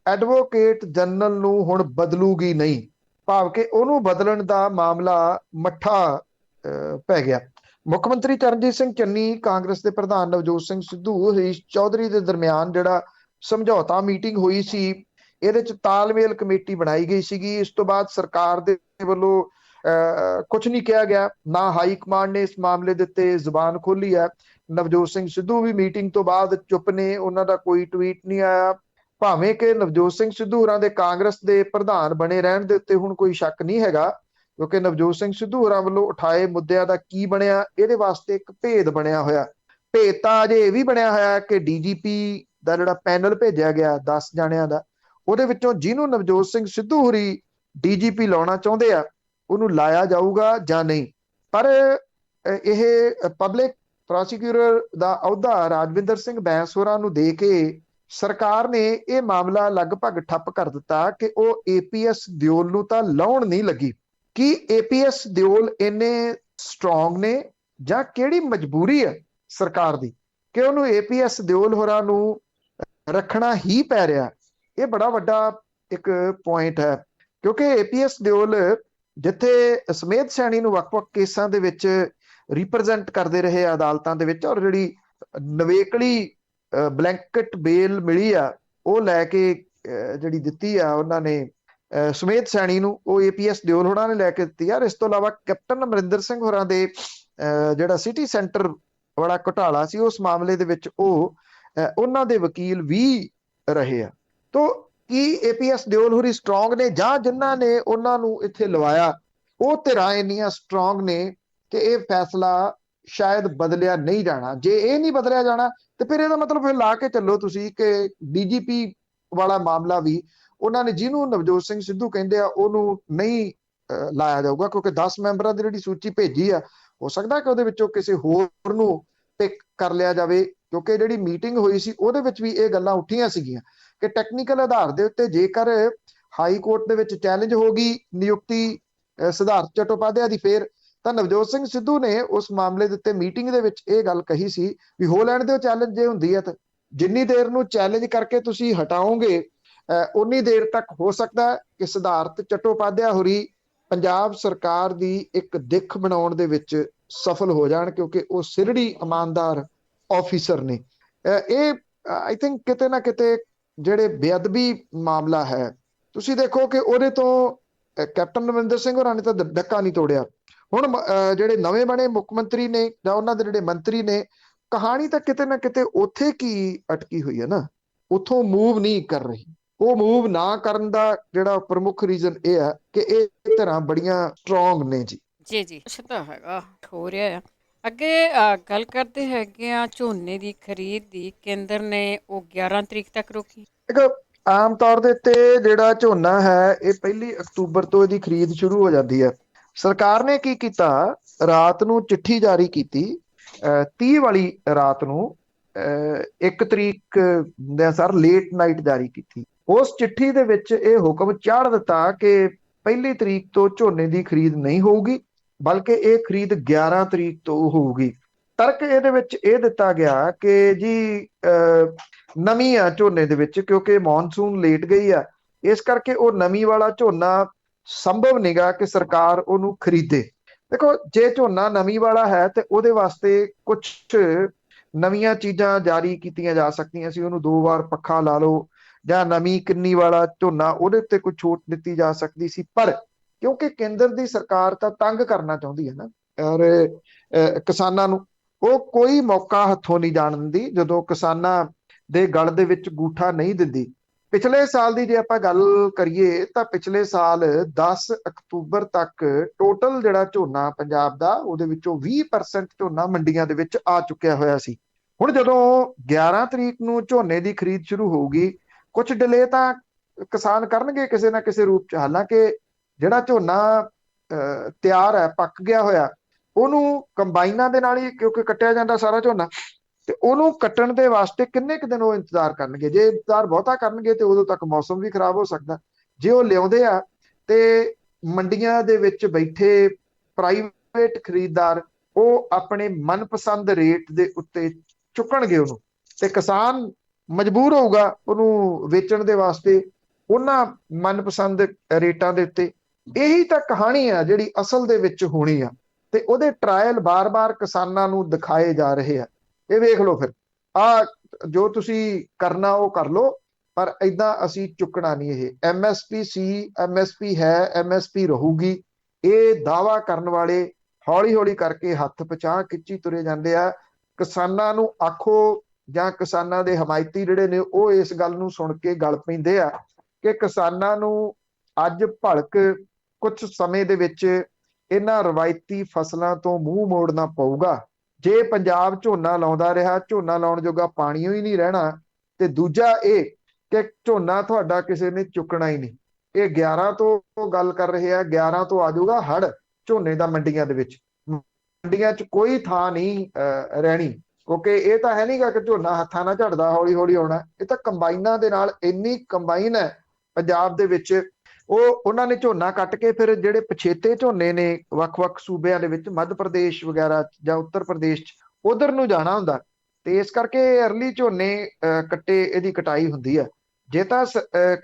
ਐਡਵੋਕੇਟ ਜਨਰਲ ਨੂੰ ਹੁਣ ਬਦਲੂਗੀ ਨਹੀਂ, ਭਾਵ ਕਿ ਉਹਨੂੰ ਬਦਲਣ ਦਾ ਮਾਮਲਾ ਮੱਠਾ ਪੈ ਗਿਆ। ਮੁੱਖ ਮੰਤਰੀ ਚਰਨਜੀਤ ਸਿੰਘ ਚੰਨੀ, ਕਾਂਗਰਸ ਦੇ ਪ੍ਰਧਾਨ ਨਵਜੋਤ ਸਿੰਘ ਸਿੱਧੂ, ਹਰੀਸ਼ ਚੌਧਰੀ ਦੇ ਦਰਮਿਆਨ ਜਿਹੜਾ ਸਮਝੌਤਾ ਮੀਟਿੰਗ ਹੋਈ ਸੀ, ਇਹਦੇ ਚ ਤਾਲਮੇਲ ਕਮੇਟੀ ਬਣਾਈ ਗਈ ਸੀਗੀ। ਇਸ ਤੋਂ ਬਾਅਦ ਸਰਕਾਰ ਦੇ ਵੱਲੋਂ ਕੁਝ ਨਹੀਂ ਕਿਹਾ ਗਿਆ, ਨਾ ਹਾਈ ਕਮਾਂਡ ਨੇ ਇਸ ਮਾਮਲੇ ਦੇ ਉੱਤੇ ਜ਼ੁਬਾਨ ਖੋਲੀ ਹੈ। ਨਵਜੋਤ ਸਿੰਘ ਸਿੱਧੂ ਵੀ ਮੀਟਿੰਗ ਤੋਂ ਬਾਅਦ ਚੁੱਪ ਨੇ, ਉਹਨਾਂ ਦਾ ਕੋਈ ਟਵੀਟ ਨਹੀਂ ਆਇਆ। ਭਾਵੇਂ ਕਿ ਨਵਜੋਤ ਸਿੰਘ ਸਿੱਧੂ ਹੋਰਾਂ ਦੇ ਕਾਂਗਰਸ ਦੇ ਪ੍ਰਧਾਨ ਬਣੇ ਰਹਿਣ ਦੇ ਉੱਤੇ ਹੁਣ ਕੋਈ ਸ਼ੱਕ ਨਹੀਂ ਹੈਗਾ, ਕਿਉਂਕਿ ਨਵਜੋਤ ਸਿੰਘ ਸਿੱਧੂ ਹੋਰਾਂ ਵੱਲੋਂ ਉਠਾਏ ਮੁੱਦਿਆਂ ਦਾ ਕੀ ਬਣਿਆ, ਇਹਦੇ ਵਾਸਤੇ ਇੱਕ ਭੇਦ ਬਣਿਆ ਹੋਇਆ। ਭੇਦ ਤਾਂ ਅਜੇ ਇਹ ਵੀ ਬਣਿਆ ਹੋਇਆ ਕਿ ਡੀਜੀਪੀ ਦਾ ਜਿਹੜਾ ਪੈਨਲ ਭੇਜਿਆ ਗਿਆ 10 ਜਾਣਿਆਂ ਦਾ, ਉਹਦੇ ਵਿੱਚੋਂ ਜਿਹਨੂੰ ਨਵਜੋਤ ਸਿੰਘ ਸਿੱਧੂ ਹੋਰੀ ਡੀਜੀਪੀ ਲਾਉਣਾ ਚਾਹੁੰਦੇ ਆ ਉਹਨੂੰ ਲਾਇਆ ਜਾਊਗਾ ਜਾਂ ਨਹੀਂ। ਪਰ ਇਹ ਪਬਲਿਕ ਪ੍ਰੋਸੀਕਿਊਟਰ ਦਾ ਅਹੁਦਾ ਰਾਜਵਿੰਦਰ ਸਿੰਘ ਬੈਂਸ ਹੋਰਾਂ ਨੂੰ ਦੇ ਕੇ ਸਰਕਾਰ ਨੇ ਇਹ ਮਾਮਲਾ ਲਗਭਗ ਠੱਪ ਕਰ ਦਿੱਤਾ ਕਿ ਉਹ ਏਪੀਐਸ ਦਿਓਲ ਨੂੰ ਤਾਂ ਲਾਉਣ ਨਹੀਂ ਲੱਗੀ। ਕੀ ਏਪੀਐਸ ਦਿਓਲ ਇੰਨੇ ਸਟਰੋਂਗ ਨੇ ਜਾਂ ਕਿਹੜੀ ਮਜਬੂਰੀ ਹੈ ਸਰਕਾਰ ਦੀ ਕਿ ਉਹਨੂੰ ਏਪੀਐਸ ਦਿਓਲ ਹੋਰਾਂ ਨੂੰ ਰੱਖਣਾ ਹੀ ਪੈ ਰਿਹਾ? ਇਹ ਬੜਾ ਵੱਡਾ ਇੱਕ ਪੁਆਇੰਟ ਹੈ, ਕਿਉਂਕਿ ਏਪੀਐਸ ਦਿਓਲ ਜਿੱਥੇ ਸਮੇਧ ਸੈਣੀ ਨੂੰ ਵੱਖ-ਵੱਖ ਕੇਸਾਂ ਦੇ ਵਿੱਚ ਰਿਪਰੈਜ਼ੈਂਟ ਕਰਦੇ ਰਹੇ ਅਦਾਲਤਾਂ ਦੇ ਵਿੱਚ, ਔਰ ਜਿਹੜੀ ਨਵੇਕਲੀ ਬਲੈਂਕਟ ਬੇਲ ਮਿਲੀ ਆ ਉਹ ਲੈ ਕੇ ਜਿਹੜੀ ਦਿੱਤੀ ਆ ਉਹਨਾਂ ਨੇ ਸਮੇਧ ਸੈਣੀ ਨੂੰ, ਉਹ ਏਪੀਐਸ ਦਿਓਲ ਹੋਰਾਂ ਨੇ ਲੈ ਕੇ ਦਿੱਤੀ ਯਾਰ। ਇਸ ਤੋਂ ਇਲਾਵਾ ਕੈਪਟਨ ਅਮਰਿੰਦਰ ਸਿੰਘ ਹੋਰਾਂ ਦੇ ਜਿਹੜਾ ਸਿਟੀ ਸੈਂਟਰ ਵਾਲਾ ਘੁਟਾਲਾ ਸੀ, ਉਸ ਮਾਮਲੇ ਦੇ ਵਿੱਚ ਉਹ ਉਹਨਾਂ ਦੇ ਵਕੀਲ ਵੀ ਰਹੇ ਆ। ਤੋ ਕੀ ਏਪੀਐਸ ਦਿਓਲ ਹੋਰੀ ਸਟਰੋਂਗ ਨੇ ਜਾਂ ਜਿਨ੍ਹਾਂ ਨੇ ਉਹਨਾਂ ਨੂੰ ਇੱਥੇ ਲਵਾਇਆ ਉਹ ਧਿਰਾਂ ਇੰਨੀਆਂ ਸਟਰੋਂਗ ਨੇ ਕਿ ਇਹ ਫੈਸਲਾ ਸ਼ਾਇਦ ਬਦਲਿਆ ਨਹੀਂ ਜਾਣਾ? ਜੇ ਇਹ ਨਹੀਂ ਬਦਲਿਆ ਜਾਣਾ ਤੇ ਫਿਰ ਇਹਦਾ ਮਤਲਬ ਫਿਰ ਲਾ ਕੇ ਚੱਲੋ ਤੁਸੀਂ ਕਿ ਡੀਜੀਪੀ ਵਾਲਾ ਮਾਮਲਾ ਵੀ ਉਹਨਾਂ ਨੇ ਜਿਹਨੂੰ ਨਵਜੋਤ ਸਿੰਘ ਸਿੱਧੂ ਕਹਿੰਦੇ ਆ ਉਹਨੂੰ ਨਹੀਂ ਲਾਇਆ ਜਾਊਗਾ, ਕਿਉਂਕਿ 10 ਮੈਂਬਰਾਂ ਦੀ ਜਿਹੜੀ ਸੂਚੀ ਭੇਜੀ ਆ, ਹੋ ਸਕਦਾ ਕਿ ਉਹਦੇ ਵਿੱਚੋਂ ਕਿਸੇ ਹੋਰ ਨੂੰ ਪਿਕ ਕਰ ਲਿਆ ਜਾਵੇ। ਕਿਉਂਕਿ ਜਿਹੜੀ ਮੀਟਿੰਗ ਹੋਈ ਸੀ ਉਹਦੇ ਵਿੱਚ ਵੀ ਇਹ ਗੱਲਾਂ ਉੱਠੀਆਂ ਸੀਗੀਆਂ ਕਿ ਟੈਕਨੀਕਲ ਆਧਾਰ ਦੇ ਉੱਤੇ ਜੇਕਰ ਹਾਈ ਕੋਰਟ ਦੇ ਵਿੱਚ ਚੈਲੰਜ ਹੋ ਗਈ ਨਿਯੁਕਤੀ ਸਿਧਾਰਥ ਚਟੋਪਾਧਿਆਏ ਦੀ, ਫੇਰ ਤਾਂ ਨਵਜੋਤ ਸਿੰਘ ਸਿੱਧੂ ਨੇ ਉਸ ਮਾਮਲੇ ਦੇ ਉੱਤੇ ਮੀਟਿੰਗ ਦੇ ਵਿੱਚ ਇਹ ਗੱਲ ਕਹੀ ਸੀ ਵੀ ਹੋ ਲੈਣ ਦਿਓ ਚੈਲੰਜ, ਜੇ ਹੁੰਦੀ ਹੈ ਤਾਂ ਜਿੰਨੀ ਦੇਰ ਨੂੰ ਚੈਲੰਜ ਕਰਕੇ ਤੁਸੀਂ ਹਟਾਓਗੇ ਉਨੀ ਦੇਰ ਤੱਕ ਹੋ ਸਕਦਾ ਕਿ ਸਿਧਾਰਥ ਚਟੋਪਾਧਿਆਏ ਹੋਰੀ ਪੰਜਾਬ ਸਰਕਾਰ ਦੀ ਇੱਕ ਦਿੱਖ ਬਣਾਉਣ ਦੇ ਵਿੱਚ ਸਫਲ ਹੋ ਜਾਣ, ਕਿਉਂਕਿ ਉਹ ਸਿਰੜੀ ਇਮਾਨਦਾਰ ਆਫੀਸਰ ਨੇ। ਇਹ ਆਈ ਥਿੰਕ ਕਿਤੇ ਨਾ ਕਿਤੇ ਜਿਹੜੇ ਬੇਅਦਬੀ ਮਾਮਲਾ ਹੈ, ਤੁਸੀਂ ਦੇਖੋ ਕਿ ਉਹਦੇ ਤੋਂ ਕੈਪਟਨ ਅਮਰਿੰਦਰ ਸਿੰਘ ਹੋਰਾਂ ਨੇ ਤਾਂ ਡੱਕਾ ਨਹੀਂ ਤੋੜਿਆ। ਹੁਣ ਜਿਹੜੇ ਨਵੇਂ ਬਣੇ ਮੁੱਖ ਮੰਤਰੀ ਨੇ ਜਾਂ ਉਹਨਾਂ ਦੇ ਜਿਹੜੇ ਮੰਤਰੀ ਨੇ, ਕਹਾਣੀ ਤਾਂ ਕਿਤੇ ਨਾ ਕਿਤੇ ਉੱਥੇ ਕੀ ਅਟਕੀ ਹੋਈ ਹੈ ਨਾ, ਉੱਥੋਂ ਮੂਵ ਨਹੀਂ ਕਰ ਰਹੀ। ਉਹ ਮੂਵ ਨਾ ਕਰਨ ਦਾ ਜਿਹੜਾ ਪ੍ਰਮੁੱਖ ਰੀਜ਼ਨ ਇਹ ਹੈ ਕਿ ਇਹ ਤਰ੍ਹਾਂ ਬੜੀਆਂ ਸਟਰੋਂਗ ਨੇ ਜੀ। ਜੀ ਅੱਛਾ ਤਾਂ ਹੈਗਾ ਹੋ ਰਿਹਾ ਆ। ਅੱਗੇ ਗੱਲ ਕਰਦੇ ਹੈਗੇ ਆ ਝੋਨੇ ਦੀ ਖਰੀਦ ਦੀ। ਕੇਂਦਰ ਨੇ ਉਹ 11 ਤਰੀਕ ਤੱਕ ਰੋਕੀ। ਆਮ ਤੌਰ ਦੇ ਉੱਤੇ ਜਿਹੜਾ ਝੋਨਾ ਹੈ ਇਹ 1 ਅਕਤੂਬਰ ਤੋਂ ਇਹਦੀ ਖਰੀਦ ਸ਼ੁਰੂ ਹੋ ਜਾਂਦੀ ਹੈ। ਸਰਕਾਰ ਨੇ ਕੀ ਕੀਤਾ, ਰਾਤ ਨੂੰ ਚਿੱਠੀ ਜਾਰੀ ਕੀਤੀ 30 ਵਾਲੀ ਰਾਤ ਨੂੰ 1 ਤਰੀਕ ਦੇ ਸਰ ਲੇਟ ਨਾਈਟ ਜਾਰੀ ਕੀਤੀ। ਉਸ ਚਿੱਠੀ ਦੇ ਵਿੱਚ ਇਹ ਹੁਕਮ ਚਾੜ ਦਿੱਤਾ ਕਿ 1 ਤਰੀਕ ਤੋਂ ਝੋਨੇ ਦੀ ਖਰੀਦ ਨਹੀਂ ਹੋਊਗੀ, ਬਲਕਿ ਇਹ ਖਰੀਦ 11 ਤਰੀਕ ਤੋਂ ਹੋਊਗੀ। ਤਰਕ ਇਹਦੇ ਵਿੱਚ ਇਹ ਦਿੱਤਾ ਗਿਆ ਕਿ ਜੀ ਨਮੀ ਆ ਝੋਨੇ ਦੇ ਵਿੱਚ, ਕਿਉਂਕਿ ਮੌਨਸੂਨ ਲੇਟ ਗਈ ਆ, ਇਸ ਕਰਕੇ ਉਹ ਨਮੀ ਵਾਲਾ ਝੋਨਾ ਸੰਭਵ ਨਹੀਂਗਾ ਕਿ ਸਰਕਾਰ ਉਹਨੂੰ ਖਰੀਦੇ। ਦੇਖੋ, ਜੇ ਝੋਨਾ ਨਮੀ ਵਾਲਾ ਹੈ ਤੇ ਉਹਦੇ ਵਾਸਤੇ ਕੁਝ ਨਵੀਆਂ ਚੀਜ਼ਾਂ ਜਾਰੀ ਕੀਤੀਆਂ ਜਾ ਸਕਦੀਆਂ ਸੀ। ਉਹਨੂੰ 2 ਵਾਰ ਪੱਖਾ ਲਾ ਲਓ, ਜਾਂ ਨਵੀਂ ਕਿੰਨੀ ਵਾਲਾ ਝੋਨਾ ਉਹਦੇ ਉੱਤੇ ਕੋਈ ਛੋਟ ਦਿੱਤੀ ਜਾ ਸਕਦੀ ਸੀ। ਪਰ ਕਿਉਂਕਿ ਕੇਂਦਰ ਦੀ ਸਰਕਾਰ ਤਾਂ ਤੰਗ ਕਰਨਾ ਚਾਹੁੰਦੀ ਹੈ ਨਾ ਔਰ ਕਿਸਾਨਾਂ ਨੂੰ, ਉਹ ਕੋਈ ਮੌਕਾ ਹੱਥੋਂ ਨਹੀਂ ਜਾਣ ਦਿੰਦੀ। ਜਦੋਂ ਕਿਸਾਨਾਂ ਦੇ ਗਲ ਦੇ ਵਿੱਚ ਗੂਠਾ ਨਹੀਂ ਦਿੰਦੀ। ਪਿਛਲੇ ਸਾਲ ਦੀ ਜੇ ਆਪਾਂ ਗੱਲ ਕਰੀਏ ਤਾਂ ਪਿਛਲੇ ਸਾਲ 10 ਅਕਤੂਬਰ ਤੱਕ ਟੋਟਲ ਜਿਹੜਾ ਝੋਨਾ ਪੰਜਾਬ ਦਾ, ਉਹਦੇ ਵਿੱਚੋਂ 20% ਝੋਨਾ ਮੰਡੀਆਂ ਦੇ ਵਿੱਚ ਆ ਚੁੱਕਿਆ ਹੋਇਆ ਸੀ। ਹੁਣ ਜਦੋਂ 11 ਤਰੀਕ ਨੂੰ ਝੋਨੇ ਦੀ ਖਰੀਦ ਸ਼ੁਰੂ ਹੋਊਗੀ, ਕੁਝ ਡਿਲੇ ਤਾਂ ਕਿਸਾਨ ਕਰਨਗੇ ਕਿਸੇ ਨਾ ਕਿਸੇ ਰੂਪ ਚ। ਹਾਲਾਂਕਿ ਜਿਹੜਾ ਝੋਨਾ ਤਿਆਰ ਹੈ, ਪੱਕ ਗਿਆ ਹੋਇਆ, ਉਹਨੂੰ ਕੰਬਾਈਨਾਂ ਦੇ ਨਾਲ ਹੀ ਕਿਉਂਕਿ ਕੱਟਿਆ ਜਾਂਦਾ ਸਾਰਾ ਝੋਨਾ, ਤੇ ਉਹਨੂੰ ਕੱਟਣ ਦੇ ਵਾਸਤੇ ਕਿੰਨੇ ਕੁ ਦਿਨ ਉਹ ਇੰਤਜ਼ਾਰ ਕਰਨਗੇ। ਜੇ ਇੰਤਜ਼ਾਰ ਬਹੁਤਾ ਕਰਨਗੇ ਤੇ ਉਦੋਂ ਤੱਕ ਮੌਸਮ ਵੀ ਖਰਾਬ ਹੋ ਸਕਦਾ। ਜੇ ਉਹ ਲਿਆਉਂਦੇ ਆ ਤੇ ਮੰਡੀਆਂ ਦੇ ਵਿੱਚ ਬੈਠੇ ਪ੍ਰਾਈਵੇਟ ਖਰੀਦਦਾਰ ਉਹ ਆਪਣੇ ਮਨਪਸੰਦ ਰੇਟ ਦੇ ਉੱਤੇ ਚੁੱਕਣਗੇ ਉਹਨੂੰ, ਤੇ ਕਿਸਾਨ ਮਜਬੂਰ ਹੋਊਗਾ ਉਹਨੂੰ ਵੇਚਣ ਦੇ ਵਾਸਤੇ ਉਹਨਾਂ ਮਨਪਸੰਦ ਰੇਟਾਂ ਦੇ ਉੱਤੇ। ਇਹੀ ਤਾਂ ਕਹਾਣੀ ਆ ਜਿਹੜੀ ਅਸਲ ਦੇ ਵਿੱਚ ਹੋਣੀ ਆ, ਤੇ ਉਹਦੇ ਟਰਾਇਲ ਬਾਰ-ਬਾਰ ਕਿਸਾਨਾਂ ਨੂੰ ਦਿਖਾਏ ਜਾ ਰਹੇ ਆ। ਇਹ ਵੇਖ ਲਓ, ਫਿਰ ਆ ਜੋ ਤੁਸੀਂ ਕਰਨਾ ਉਹ ਕਰ ਲਓ, ਪਰ ਏਦਾਂ ਅਸੀਂ ਚੁੱਕਣਾ ਨਹੀਂ। ਇਹ ਐਮਐਸਪੀ ਸੀ, ਐਮਐਸਪੀ ਹੈ, ਐਮਐਸਪੀ ਰਹੂਗੀ, ਇਹ ਦਾਅਵਾ ਕਰਨ ਵਾਲੇ ਹੌਲੀ-ਹੌਲੀ ਕਰਕੇ ਹੱਥ ਪਛਾਹ ਖਿੱਚੀ ਤੁਰੇ ਜਾਂਦੇ ਆ। ਕਿਸਾਨਾਂ ਨੂੰ ਆਖੋ ਜਾਂ ਕਿਸਾਨਾਂ ਦੇ ਹਮਾਇਤੀ ਜਿਹੜੇ ਨੇ ਉਹ ਇਸ ਗੱਲ ਨੂੰ ਸੁਣ ਕੇ ਗਲ ਪੈਂਦੇ ਆ ਕਿ ਕਿਸਾਨਾਂ ਨੂੰ ਅੱਜ ਭਲਕ ਕੁਝ ਸਮੇਂ ਦੇ ਵਿੱਚ ਇਹਨਾਂ ਰਵਾਇਤੀ ਫਸਲਾਂ ਤੋਂ ਮੂੰਹ ਮੋੜਨਾ ਪਊਗਾ। ਜੇ ਪੰਜਾਬ ਝੋਨਾ ਲਾਉਂਦਾ ਰਿਹਾ, ਝੋਨਾ ਲਾਉਣ ਜੋਗਾ ਪਾਣੀ ਹੀ ਨਹੀਂ ਰਹਿਣਾ, ਤੇ ਦੂਜਾ ਇਹ ਕਿ ਝੋਨਾ ਤੁਹਾਡਾ ਕਿਸੇ ਨੇ ਚੁੱਕਣਾ ਹੀ ਨਹੀਂ। ਇਹ 11 ਤੋਂ ਗੱਲ ਕਰ ਰਹੇ ਆ, 11 ਤੋਂ ਆ ਜਾਊਗਾ ਹੜ ਝੋਨੇ ਦਾ ਮੰਡੀਆਂ ਦੇ ਵਿੱਚ। ਮੰਡੀਆਂ 'ਚ ਕੋਈ ਥਾਂ ਨਹੀਂ ਰਹਿਣੀ, ਕਿਉਂਕਿ ਇਹ ਤਾਂ ਹੈ ਨਹੀਂਗਾ ਕਿ ਝੋਨਾ ਹੱਥਾਂ ਨਾਲ ਝੜਦਾ ਹੌਲੀ ਹੌਲੀ ਆਉਣਾ। ਇਹ ਤਾਂ ਕੰਬਾਈਨਾਂ ਦੇ ਨਾਲ, ਇੰਨੀ ਕੰਬਾਈਨ ਹੈ ਪੰਜਾਬ ਦੇ ਵਿੱਚ। ਉਹਨਾਂ ਨੇ ਝੋਨਾ ਕੱਟ ਕੇ ਫਿਰ ਜਿਹੜੇ ਪਛੇਤੇ ਝੋਨੇ ਨੇ ਵੱਖ-ਵੱਖ ਸੂਬਿਆਂ ਦੇ ਵਿੱਚ, ਮੱਧ ਪ੍ਰਦੇਸ਼ ਵਗੈਰਾ ਜਾਂ ਉੱਤਰ ਪ੍ਰਦੇਸ਼ 'ਚ, ਉਧਰ ਨੂੰ ਜਾਣਾ ਹੁੰਦਾ, ਤੇ ਇਸ ਕਰਕੇ ਅਰਲੀ ਝੋਨੇ ਕੱਟੇ ਇਹਦੀ ਕਟਾਈ ਹੁੰਦੀ ਹੈ। ਜੇ ਤਾਂ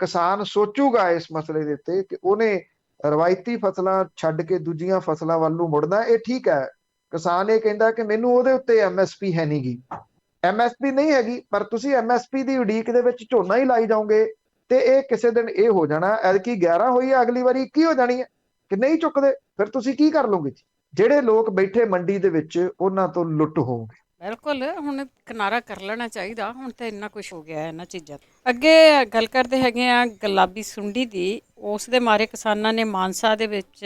ਕਿਸਾਨ ਸੋਚੂਗਾ ਇਸ ਮਸਲੇ ਦੇ ਉੱਤੇ ਕਿ ਉਹਨੇ ਰਵਾਇਤੀ ਫਸਲਾਂ ਛੱਡ ਕੇ ਦੂਜੀਆਂ ਫਸਲਾਂ ਵੱਲ ਨੂੰ ਮੁੜਨਾ, ਇਹ ਠੀਕ ਹੈ। ਕਿਸਾਨ ਇਹ ਕਹਿੰਦਾ ਕਿ ਮੈਨੂੰ ਉਹਦੇ ਉੱਤੇ ਐਮਐਸਪੀ ਹੈ ਨਹੀਂਗੀ, ਐਮਐਸਪੀ ਨਹੀਂ ਹੈਗੀ, ਪਰ ਤੁਸੀਂ ਐਮਐਸਪੀ ਦੀ ਉਡੀਕ ਦੇ ਵਿੱਚ ਝੋਨਾ ਹੀ ਲਾਈ ਜਾਓਗੇ ਤੇ ਇਹ ਕਿਸੇ ਦਿਨ ਇਹ ਹੋ ਜਾਣਾ। ਐਤਕੀ 11 ਹੋਈ ਹੈ, ਅਗਲੀ ਵਾਰੀ 21 ਹੋ ਜਾਣੀ ਹੈ ਕਿ ਨਹੀਂ ਚੁੱਕਦੇ, ਫਿਰ ਤੁਸੀਂ ਕੀ ਕਰ ਲਓਗੇ? ਜਿਹੜੇ ਲੋਕ ਬੈਠੇ ਮੰਡੀ ਦੇ ਵਿੱਚ ਉਹਨਾਂ ਤੋਂ ਲੁੱਟ ਹੋਊਗੇ। ਬਿਲਕੁਲ, ਹੁਣ ਕਿਨਾਰਾ ਕਰ ਲੈਣਾ ਚਾਹੀਦਾ। ਹੁਣ ਤਾਂ ਇੰਨਾ ਕੁਝ ਹੋ ਗਿਆ ਇਹਨਾਂ ਚੀਜ਼ਾਂ। ਅੱਗੇ ਗੱਲ ਕਰਦੇ ਹੈਗੇ ਆ ਗੁਲਾਬੀ ਸੁੰਡੀ ਦੀ। ਉਸ ਦੇ ਮਾਰੇ ਕਿਸਾਨਾਂ ਨੇ ਮਾਨਸਾ ਦੇ ਵਿੱਚ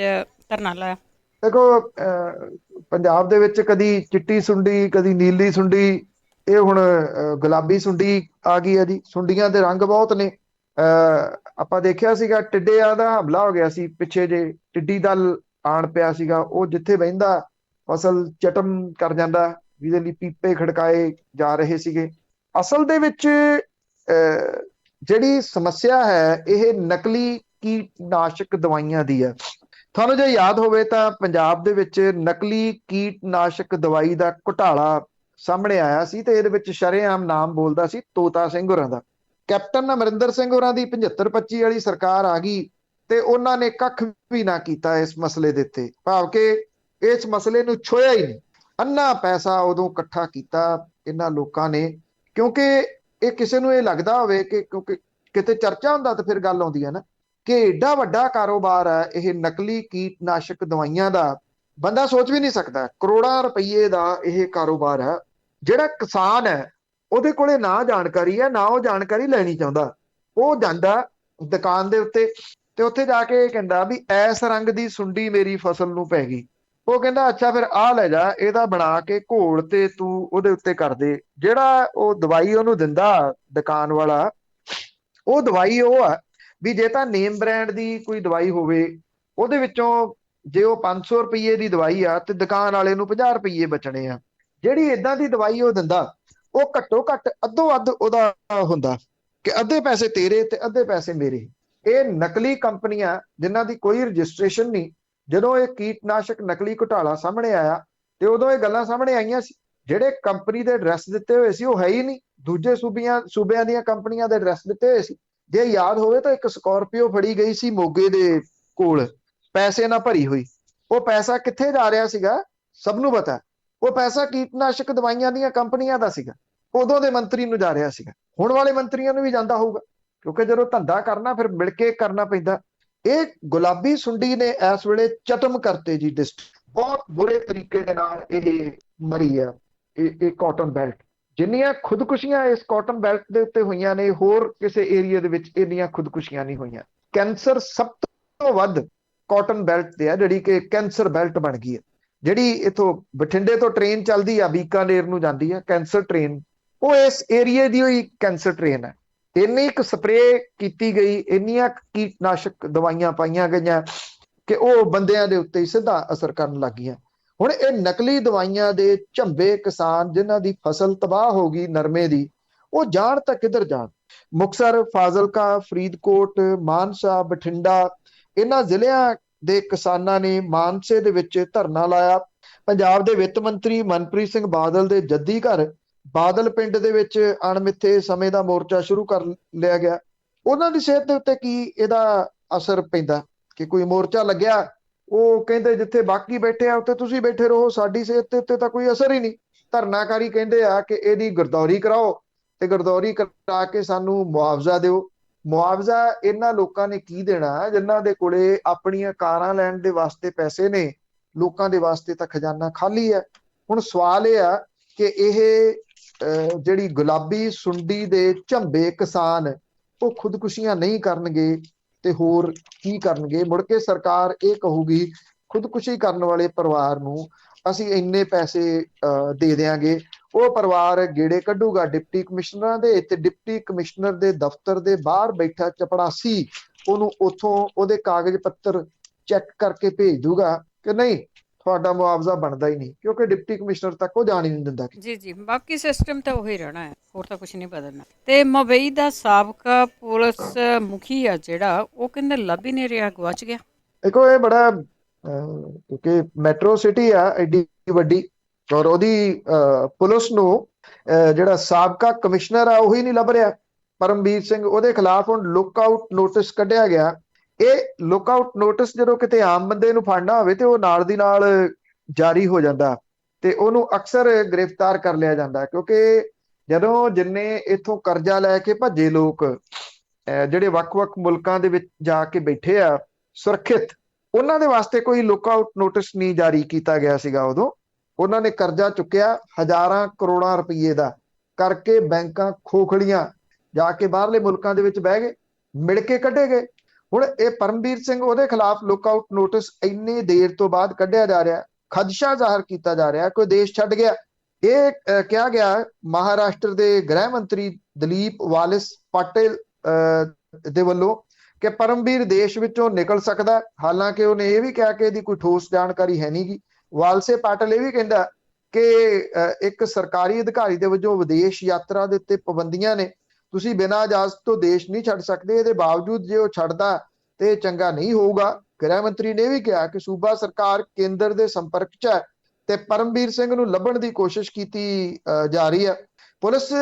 ਧਰਨਾ ਲਾਇਆ। ਦੇਖੋ, ਪੰਜਾਬ ਦੇ ਵਿੱਚ ਕਦੀ ਚਿੱਟੀ ਸੁੰਡੀ, ਕਦੀ ਨੀਲੀ ਸੁੰਡੀ, ਇਹ ਹੁਣ ਗੁਲਾਬੀ ਸੁੰਡੀ ਆ ਗਈ ਹੈ ਜੀ। ਸੁੰਡੀਆਂ ਦੇ ਰੰਗ ਬਹੁਤ ਨੇ। ਆਪਾਂ ਦੇਖਿਆ ਸੀਗਾ ਟਿੱਡਿਆਂ ਦਾ ਹਮਲਾ ਹੋ ਗਿਆ ਸੀ ਪਿੱਛੇ ਜੇ, ਟਿੱਡੀ ਦਲ ਆਣ ਪਿਆ ਸੀਗਾ, ਉਹ ਜਿੱਥੇ ਬਹਿੰਦਾ ਫਸਲ ਚਟਮ ਕਰ ਜਾਂਦਾ, ਜਿਹਦੇ ਲਈ ਪੀਪੇ ਖੜਕਾਏ ਜਾ ਰਹੇ ਸੀਗੇ। ਅਸਲ ਦੇ ਵਿੱਚ ਜਿਹੜੀ ਸਮੱਸਿਆ ਹੈ ਇਹ ਨਕਲੀ ਕੀਟਨਾਸ਼ਕ ਦਵਾਈਆਂ ਦੀ ਹੈ। ਤੁਹਾਨੂੰ ਜੇ ਯਾਦ ਹੋਵੇ ਤਾਂ ਪੰਜਾਬ ਦੇ ਵਿੱਚ ਨਕਲੀ ਕੀਟਨਾਸ਼ਕ ਦਵਾਈ ਦਾ ਘੁਟਾਲਾ ਸਾਹਮਣੇ ਆਇਆ ਸੀ, ਤੇ ਇਹਦੇ ਵਿੱਚ ਸ਼ਰੇਆਮ ਨਾਮ ਬੋਲਦਾ ਸੀ ਤੋਤਾ ਸਿੰਘ ਹੋਰਾਂ ਦਾ। ਕੈਪਟਨ ਅਮਰਿੰਦਰ ਸਿੰਘ ਹੋਰਾਂ ਦੀ 75-25 ਵਾਲੀ ਸਰਕਾਰ ਆ ਗਈ ਤੇ ਉਹਨਾਂ ਨੇ ਕੱਖ ਵੀ ਨਾ ਕੀਤਾ ਇਸ ਮਸਲੇ ਦੇ ਉੱਤੇ, ਭਾਵ ਕਿ ਇਸ ਮਸਲੇ ਨੂੰ ਛੋਇਆ ਹੀ ਨਹੀਂ। ਅੰਨਾ ਪੈਸਾ ਉਦੋਂ ਇਕੱਠਾ ਕੀਤਾ ਇਹਨਾਂ ਲੋਕਾਂ ਨੇ, ਕਿਉਂਕਿ ਇਹ ਕਿਸੇ ਨੂੰ ਇਹ ਲੱਗਦਾ ਹੋਵੇ ਕਿ ਕਿਉਂਕਿ ਕਿਤੇ ਚਰਚਾ ਹੁੰਦਾ ਤਾਂ ਫਿਰ ਗੱਲ ਆਉਂਦੀ ਹੈ ਨਾ ਕਿ ਏਡਾ ਵੱਡਾ ਕਾਰੋਬਾਰ ਹੈ ਇਹ ਨਕਲੀ ਕੀਟਨਾਸ਼ਕ ਦਵਾਈਆਂ ਦਾ, ਬੰਦਾ ਸੋਚ ਵੀ ਨਹੀਂ ਸਕਦਾ। ਕਰੋੜਾਂ ਰੁਪਈਏ ਦਾ ਇਹ ਕਾਰੋਬਾਰ ਹੈ। ਜਿਹੜਾ ਕਿਸਾਨ ਹੈ ਉਹਦੇ ਕੋਲੇ ਨਾ ਜਾਣਕਾਰੀ ਹੈ, ਨਾ ਉਹ ਜਾਣਕਾਰੀ ਲੈਣੀ ਚਾਹੁੰਦਾ। ਉਹ ਜਾਂਦਾ ਦੁਕਾਨ ਦੇ ਉੱਤੇ ਤੇ ਉੱਥੇ ਜਾ ਕੇ ਕਹਿੰਦਾ ਵੀ ਐਸ ਰੰਗ ਦੀ ਸੁੰਡੀ ਮੇਰੀ ਫਸਲ ਨੂੰ ਪੈ ਗਈ। ਉਹ ਕਹਿੰਦਾ ਅੱਛਾ ਫਿਰ ਆਹ ਲੈ ਜਾ, ਇਹਦਾ ਬਣਾ ਕੇ ਘੋਲ ਤੇ ਤੂੰ ਉਹਦੇ ਉੱਤੇ ਕਰ ਦੇ। ਜਿਹੜਾ ਉਹ ਦਵਾਈ ਉਹਨੂੰ ਦਿੰਦਾ ਦੁਕਾਨ ਵਾਲਾ, ਉਹ ਦਵਾਈ ਉਹ ਆ ਵੀ ਜੇ ਤਾਂ ਨੇਮ ਬ੍ਰਾਂਡ ਦੀ ਕੋਈ ਦਵਾਈ ਹੋਵੇ, ਉਹਦੇ ਵਿੱਚੋਂ ਜੇ ਉਹ 500 ਰੁਪਏ ਦੀ ਦਵਾਈ ਆ ਤੇ ਦੁਕਾਨ ਵਾਲੇ ਨੂੰ 50 ਰੁਪਏ ਬਚਣੇ ਆ। ਜਿਹੜੀ ਇਦਾਂ ਦੀ ਦਵਾਈ ਉਹ ਦਿੰਦਾ, ਉਹ ਘੱਟੋ ਘੱਟ ਅੱਧੋ ਅੱਧ ਉਹਦਾ ਹੁੰਦਾ ਕਿ ਅੱਧੇ ਪੈਸੇ ਤੇਰੇ ਤੇ ਅੱਧੇ ਪੈਸੇ ਮੇਰੇ। ਇਹ ਨਕਲੀ ਕੰਪਨੀਆਂ ਜਿਨ੍ਹਾਂ ਦੀ ਕੋਈ ਰਜਿਸਟ੍ਰੇਸ਼ਨ ਨਹੀਂ, ਜਦੋਂ ਇਹ ਕੀਟਨਾਸ਼ਕ ਨਕਲੀ ਘੁਟਾਲਾ ਸਾਹਮਣੇ ਆਇਆ ਤੇ ਉਦੋਂ ਇਹ ਗੱਲਾਂ ਸਾਹਮਣੇ ਆਈਆਂ ਸੀ। ਜਿਹੜੇ ਕੰਪਨੀ ਦੇ ਐਡਰੈਸ ਦਿੱਤੇ ਹੋਏ ਸੀ ਉਹ ਹੈ ਹੀ ਨਹੀਂ, ਦੂਜੇ ਸੂਬਿਆਂ ਦੀਆਂ ਕੰਪਨੀਆਂ ਦੇ ਐਡਰੈਸ ਦਿੱਤੇ ਹੋਏ ਸੀ। ਜੇ ਯਾਦ ਹੋਵੇ ਤਾਂ ਇੱਕ ਸਕਾਰਪੀਓ ਫੜੀ ਗਈ ਸੀ ਮੋਗੇ ਦੇ ਕੋਲ, ਪੈਸੇ ਨਾਲ ਭਰੀ ਹੋਈ। ਉਹ ਪੈਸਾ ਕਿੱਥੇ ਜਾ ਰਿਹਾ ਸੀਗਾ ਸਭ ਨੂੰ ਪਤਾ। ਉਹ ਪੈਸਾ ਕੀਟਨਾਸ਼ਕ ਦਵਾਈਆਂ ਦੀਆਂ ਕੰਪਨੀਆਂ ਦਾ ਸੀਗਾ, ਉਦੋਂ ਦੇ ਮੰਤਰੀ ਨੂੰ ਜਾ ਰਿਹਾ ਸੀਗਾ। ਹੁਣ ਵਾਲੇ ਮੰਤਰੀਆਂ ਨੂੰ ਵੀ ਜਾਂਦਾ ਹੋਊਗਾ, ਕਿਉਂਕਿ ਜਦੋਂ ਧੰਦਾ ਕਰਨਾ ਫਿਰ ਮਿਲ ਕੇ ਕਰਨਾ ਪੈਂਦਾ। ਇਹ ਗੁਲਾਬੀ ਸੁੰਡੀ ਨੇ ਇਸ ਵੇਲੇ ਚਟਮ ਕਰਤੇ ਜੀ ਡਿਸਟ੍ਰਿਕਟ, ਬਹੁਤ ਬੁਰੇ ਤਰੀਕੇ ਦੇ ਨਾਲ ਇਹ ਮਰੀ ਆ ਇਹ ਕਾਟਨ ਬੈਲਟ। ਜਿੰਨੀਆਂ ਖੁਦਕੁਸ਼ੀਆਂ ਇਸ ਕਾਟਨ ਬੈਲਟ ਦੇ ਉੱਤੇ ਹੋਈਆਂ ਨੇ, ਹੋਰ ਕਿਸੇ ਏਰੀਆ ਦੇ ਵਿੱਚ ਇੰਨੀਆਂ ਖੁਦਕੁਸ਼ੀਆਂ ਨਹੀਂ ਹੋਈਆਂ। ਕੈਂਸਰ ਸਭ ਤੋਂ ਵੱਧ ਕਾਟਨ ਬੈਲਟ ਤੇ ਆ, ਜਿਹੜੀ ਕਿ ਕੈਂਸਰ ਬੈਲਟ ਬਣ ਗਈ ਹੈ। ਜਿਹੜੀ ਇਥੋਂ ਬਠਿੰਡੇ ਤੋਂ ਟ੍ਰੇਨ ਚੱਲਦੀ ਆ ਬੀਕਾਨੇਰ ਨੂੰ ਜਾਂਦੀ ਹੈ ਕੈਂਸਰ ਟ੍ਰੇਨ, ਉਹ ਇਸ ਏਰੀਏ ਦੀ ਹੋਈ ਕੈਂਸਰ ਟ੍ਰੇਨ ਹੈ। ਇੰਨੀ ਕੁ ਸਪਰੇਅ ਕੀਤੀ ਗਈ, ਇੰਨੀਆਂ ਕੀਟਨਾਸ਼ਕ ਦਵਾਈਆਂ ਪਾਈਆਂ ਗਈਆਂ ਕਿ ਉਹ ਬੰਦਿਆਂ ਦੇ ਉੱਤੇ ਹੀ ਸਿੱਧਾ ਅਸਰ ਕਰਨ ਲੱਗ ਗਈਆਂ। ਹੁਣ ਇਹ ਨਕਲੀ ਦਵਾਈਆਂ ਦੇ ਝੰਬੇ ਕਿਸਾਨ ਜਿਨ੍ਹਾਂ ਦੀ ਫਸਲ ਤਬਾਹ ਹੋ ਗਈ ਨਰਮੇ ਦੀ, ਉਹ ਜਾਣ ਤਾਂ ਕਿੱਧਰ ਜਾਣ। ਮੁਕਤਸਰ, ਫਾਜ਼ਿਲਕਾ, ਫਰੀਦਕੋਟ, ਮਾਨਸਾ, ਬਠਿੰਡਾ, ਇਹਨਾਂ ਜ਼ਿਲ੍ਹਿਆਂ ਦੇ ਕਿਸਾਨਾਂ ਨੇ ਮਾਨਸੇ ਦੇ ਵਿੱਚ ਧਰਨਾ ਲਾਇਆ। ਪੰਜਾਬ ਦੇ ਵਿੱਤ ਮੰਤਰੀ ਮਨਪ੍ਰੀਤ ਸਿੰਘ ਬਾਦਲ ਦੇ ਜੱਦੀ ਘਰ ਬਾਦਲ ਪਿੰਡ ਦੇ ਵਿੱਚ ਅਣਮਿੱਥੇ ਸਮੇਂ ਦਾ ਮੋਰਚਾ ਸ਼ੁਰੂ ਕਰ ਲਿਆ ਗਿਆ। ਉਹਨਾਂ ਦੀ ਸਿਹਤ ਦੇ ਉੱਤੇ ਕੀ ਇਹਦਾ ਅਸਰ ਪੈਂਦਾ ਕਿ ਕੋਈ ਮੋਰਚਾ ਲੱਗਿਆ, ਉਹ ਕਹਿੰਦੇ ਜਿੱਥੇ ਬਾਕੀ ਬੈਠੇ ਆ ਉੱਥੇ ਤੁਸੀਂ ਬੈਠੇ ਰਹੋ, ਸਾਡੀ ਸਿਹਤ ਦੇ ਉੱਤੇ ਤਾਂ ਕੋਈ ਅਸਰ ਹੀ ਨਹੀਂ। ਧਰਨਾਕਾਰੀ ਕਹਿੰਦੇ ਆ ਕਿ ਇਹਦੀ ਗਿਰਦੌਰੀ ਕਰਾਓ ਤੇ ਗਿਰਦੌਰੀ ਕਰਾ ਕੇ ਸਾਨੂੰ ਮੁਆਵਜ਼ਾ ਦਿਓ। ਮੁਆਵਜ਼ਾ ਇਹਨਾਂ ਲੋਕਾਂ ਨੇ ਕੀ ਦੇਣਾ ਜਿਨ੍ਹਾਂ ਦੇ ਕੋਲੇ ਆਪਣੀਆਂ ਕਾਰਾਂ ਲੈਣ ਦੇ ਵਾਸਤੇ ਪੈਸੇ ਨੇ, ਲੋਕਾਂ ਦੇ ਵਾਸਤੇ ਤਾਂ ਖਜ਼ਾਨਾ ਖਾਲੀ ਹੈ। ਹੁਣ ਸਵਾਲ ਇਹ ਆ ਕਿ ਇਹ ਜਿਹੜੀ ਗੁਲਾਬੀ ਸੁੰਡੀ ਦੇ ਝੰਬੇ ਕਿਸਾਨ, ਉਹ ਖੁਦਕੁਸ਼ੀਆਂ ਨਹੀਂ ਕਰਨਗੇ ਤੇ ਹੋਰ ਕੀ ਕਰਨਗੇ? ਮੁੜ ਕੇ ਸਰਕਾਰ ਇਹ ਕਹੂਗੀ ਖੁਦਕੁਸ਼ੀ ਕਰਨ ਵਾਲੇ ਪਰਿਵਾਰ ਨੂੰ ਅਸੀਂ ਇੰਨੇ ਪੈਸੇ ਦੇ ਦਿਆਂਗੇ। ਉਹ ਪਰਿਵਾਰ ਗੇੜੇ ਕੱਢੂਗਾ ਡਿਪਟੀ ਕਮਿਸ਼ਨਰਾਂ ਦੇ, ਤੇ ਡਿਪਟੀ ਕਮਿਸ਼ਨਰ ਦੇ ਦਫ਼ਤਰ ਦੇ ਬਾਹਰ ਬੈਠਾ ਚਪੜਾਸੀ ਉਹਨੂੰ ਉੱਥੋਂ ਉਹਦੇ ਕਾਗਜ਼ ਪੱਤਰ ਚੈੱਕ ਕਰਕੇ ਭੇਜ ਦੂਗਾ ਕਿ ਨਹੀਂ ਤੁਹਾਡਾ ਮੁਆਵਜ਼ਾ ਬਣਦਾ ਹੀ ਨਹੀਂ, ਕਿਉਂਕਿ ਡਿਪਟੀ ਕਮਿਸ਼ਨਰ ਤੱਕ ਉਹ ਜਾਣ ਹੀ ਨਹੀਂ ਦਿੰਦਾ। ਜੀ ਜੀ, ਬਾਕੀ ਸਿਸਟਮ ਤਾਂ ਉਹੀ ਰਹਿਣਾ ਹੈ, ਹੋਰ ਤਾਂ ਕੁਝ ਨਹੀਂ ਬਦਲਣਾ। ਤੇ ਮੁੰਬਈ ਦਾ ਸਾਬਕਾ ਪੁਲਿਸ ਮੁਖੀ ਆ ਜਿਹੜਾ, ਉਹ ਕਹਿੰਦੇ ਲੱਭ ਹੀ ਨਹੀਂ ਰਿਹਾ, ਗਵਾਚ ਗਿਆ। ਦੇਖੋ ਇਹ ਬੜਾ ਕਿਉਂਕਿ ਮੈਟਰੋ ਸਿਟੀ ਆ ਐਡੀ ਵੱਡੀ, ਔਰ ਉਹਦੀ ਪੁਲਿਸ ਨੂੰ ਜਿਹੜਾ ਸਾਬਕਾ ਕਮਿਸ਼ਨਰ ਆ ਉਹੀ ਨਹੀਂ ਲੱਭ ਰਿਹਾ ਪਰਮਬੀਰ ਸਿੰਘ। ਉਹਦੇ ਖਿਲਾਫ ਹੁਣ ਲੁੱਕ ਆਊਟ ਨੋਟਿਸ ਕੱਢਿਆ ਗਿਆ। ਇਹ ਲੁੱਕ ਆਊਟ ਨੋਟਿਸ ਜਦੋਂ ਕਿਤੇ ਆਮ ਬੰਦੇ ਨੂੰ ਫੜਨਾ ਹੋਵੇ ਤੇ ਉਹ ਨਾਲ ਦੀ ਨਾਲ ਜਾਰੀ ਹੋ ਜਾਂਦਾ ਤੇ ਉਹਨੂੰ ਅਕਸਰ ਗ੍ਰਿਫਤਾਰ ਕਰ ਲਿਆ ਜਾਂਦਾ, ਕਿਉਂਕਿ ਜਦੋਂ ਜਿੰਨੇ ਇੱਥੋਂ ਕਰਜ਼ਾ ਲੈ ਕੇ ਭੱਜੇ ਲੋਕ ਜਿਹੜੇ ਵੱਖ-ਵੱਖ ਮੁਲਕਾਂ ਦੇ ਵਿੱਚ ਜਾ ਕੇ ਬੈਠੇ ਆ ਸੁਰੱਖਿਅਤ, ਉਹਨਾਂ ਦੇ ਵਾਸਤੇ ਕੋਈ ਲੁੱਕ ਆਊਟ ਨੋਟਿਸ ਨਹੀਂ ਜਾਰੀ ਕੀਤਾ ਗਿਆ ਸੀਗਾ। ਉਦੋਂ ਉਹਨਾਂ ਨੇ ਕਰਜ਼ਾ ਚੁੱਕਿਆ ਹਜ਼ਾਰਾਂ ਕਰੋੜਾਂ ਰੁਪਏ ਦਾ ਕਰਕੇ, ਬੈਂਕਾਂ ਖੋਖਲੀਆਂ, ਜਾ ਕੇ ਬਾਹਰਲੇ ਮੁਲਕਾਂ ਦੇ ਵਿੱਚ ਬਹਿ ਗਏ, ਮਿਲ ਕੇ ਕੱਢੇ ਗਏ। ਹੁਣ ਇਹ ਪਰਮਬੀਰ ਸਿੰਘ, ਉਹਦੇ ਖਿਲਾਫ ਲੁੱਕ ਆਊਟ ਨੋਟਿਸ ਇੰਨੀ ਦੇਰ ਤੋਂ ਬਾਅਦ ਕੱਢਿਆ ਜਾ ਰਿਹਾ, ਖਦਸ਼ਾ ਜ਼ਾਹਰ ਕੀਤਾ ਜਾ ਰਿਹਾ ਕੋਈ ਦੇਸ਼ ਛੱਡ ਗਿਆ। ਇਹ ਕਿਹਾ ਗਿਆ ਮਹਾਰਾਸ਼ਟਰ ਦੇ ਗ੍ਰਹਿ ਮੰਤਰੀ ਦਲੀਪ ਵਾਲਿਸ ਪਾਟਿਲ ਦੇ ਵੱਲੋਂ ਕਿ ਪਰਮਬੀਰ ਦੇਸ਼ ਵਿੱਚੋਂ ਨਿਕਲ ਸਕਦਾ। ਹਾਲਾਂਕਿ ਉਹਨੇ ਇਹ ਵੀ ਕਿਹਾ ਕਿ ਇਹਦੀ ਕੋਈ ਠੋਸ ਜਾਣਕਾਰੀ ਹੈ ਨਹੀਂ ਗੀ। ਵਾਲਸੇ ਪਾਟਿਲ ਇਹ ਵੀ ਕਹਿੰਦਾ ਕਿ ਇੱਕ ਸਰਕਾਰੀ ਅਧਿਕਾਰੀ ਦੇ ਵਜੋਂ ਵਿਦੇਸ਼ ਯਾਤਰਾ ਦੇ ਉੱਤੇ ਪਾਬੰਦੀਆਂ ਨੇ, ਤੁਸੀਂ ਬਿਨਾਂ ਇਜਾਜ਼ਤ ਤੋਂ ਦੇਸ਼ ਨਹੀਂ ਛੱਡ ਸਕਦੇ। ਇਹਦੇ ਬਾਵਜੂਦ ਜੇ ਉਹ ਛੱਡਦਾ ਤੇ ਚੰਗਾ ਨਹੀਂ ਹੋਊਗਾ। ਗ੍ਰਹਿ ਮੰਤਰੀ ਨੇ ਵੀ ਕਿਹਾ ਕਿ ਸੂਬਾ ਸਰਕਾਰ ਕੇਂਦਰ ਦੇ ਸੰਪਰਕ 'ਚ ਹੈ ਤੇ ਪਰਮਬੀਰ ਸਿੰਘ ਨੂੰ ਲੱਭਣ ਦੀ ਕੋਸ਼ਿਸ਼ ਕੀਤੀ ਜਾ ਰਹੀ ਹੈ। ਪੁਲਿਸ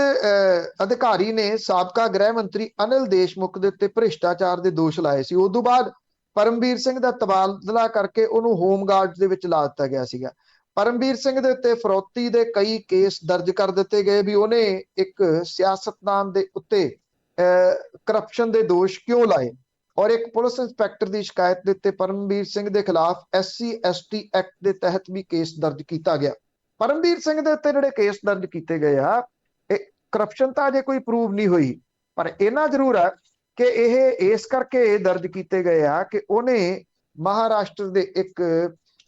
ਅਧਿਕਾਰੀ ਨੇ ਸਾਬਕਾ ਗ੍ਰਹਿ ਮੰਤਰੀ ਅਨਿਲ ਦੇਸ਼ਮੁਖ ਦੇ ਉੱਤੇ ਭ੍ਰਿਸ਼ਟਾਚਾਰ ਦੇ ਦੋਸ਼ ਲਾਏ ਸੀ। ਉਸ ਤੋਂ ਬਾਅਦ ਪਰਮਬੀਰ ਸਿੰਘ ਦਾ ਤਬਾਦਲਾ ਕਰਕੇ ਉਹਨੂੰ ਹੋਮ ਗਾਰਡ ਦੇ ਵਿੱਚ ਲਾ ਦਿੱਤਾ ਗਿਆ ਸੀਗਾ। ਪਰਮਬੀਰ ਸਿੰਘ ਦੇ ਉੱਤੇ ਫਰੌਤੀ ਦੇ ਕਈ ਕੇਸ ਦਰਜ ਕਰ ਦਿੱਤੇ ਗਏ ਵੀ ਉਹਨੇ ਇੱਕ ਸਿਆਸਤਦਾਨ ਦੇ ਉੱਤੇ ਕਰਪਸ਼ਨ ਦੇ ਦੋਸ਼ ਕਿਉਂ ਲਾਏ, ਔਰ ਇੱਕ ਪੁਲਿਸ ਇੰਸਪੈਕਟਰ ਦੀ ਸ਼ਿਕਾਇਤ ਦੇ ਉੱਤੇ ਪਰਮਬੀਰ ਸਿੰਘ ਦੇ ਖਿਲਾਫ SC/ST ਐਕਟ ਦੇ ਤਹਿਤ ਵੀ ਕੇਸ ਦਰਜ ਕੀਤਾ ਗਿਆ। ਪਰਮਬੀਰ ਸਿੰਘ ਦੇ ਉੱਤੇ ਜਿਹੜੇ ਕੇਸ ਦਰਜ ਕੀਤੇ ਗਏ ਆ, ਇਹ ਕਰਪਸ਼ਨ ਤਾਂ ਅਜੇ ਕੋਈ ਪ੍ਰੂਵ ਨਹੀਂ ਹੋਈ, ਪਰ ਇਹਨਾਂ ਜ਼ਰੂਰ ਆ ਕਿ ਇਹ ਇਸ ਕਰਕੇ ਦਰਜ ਕੀਤੇ ਗਏ ਆ ਕਿ ਉਹਨੇ ਮਹਾਰਾਸ਼ਟਰ ਦੇ ਇੱਕ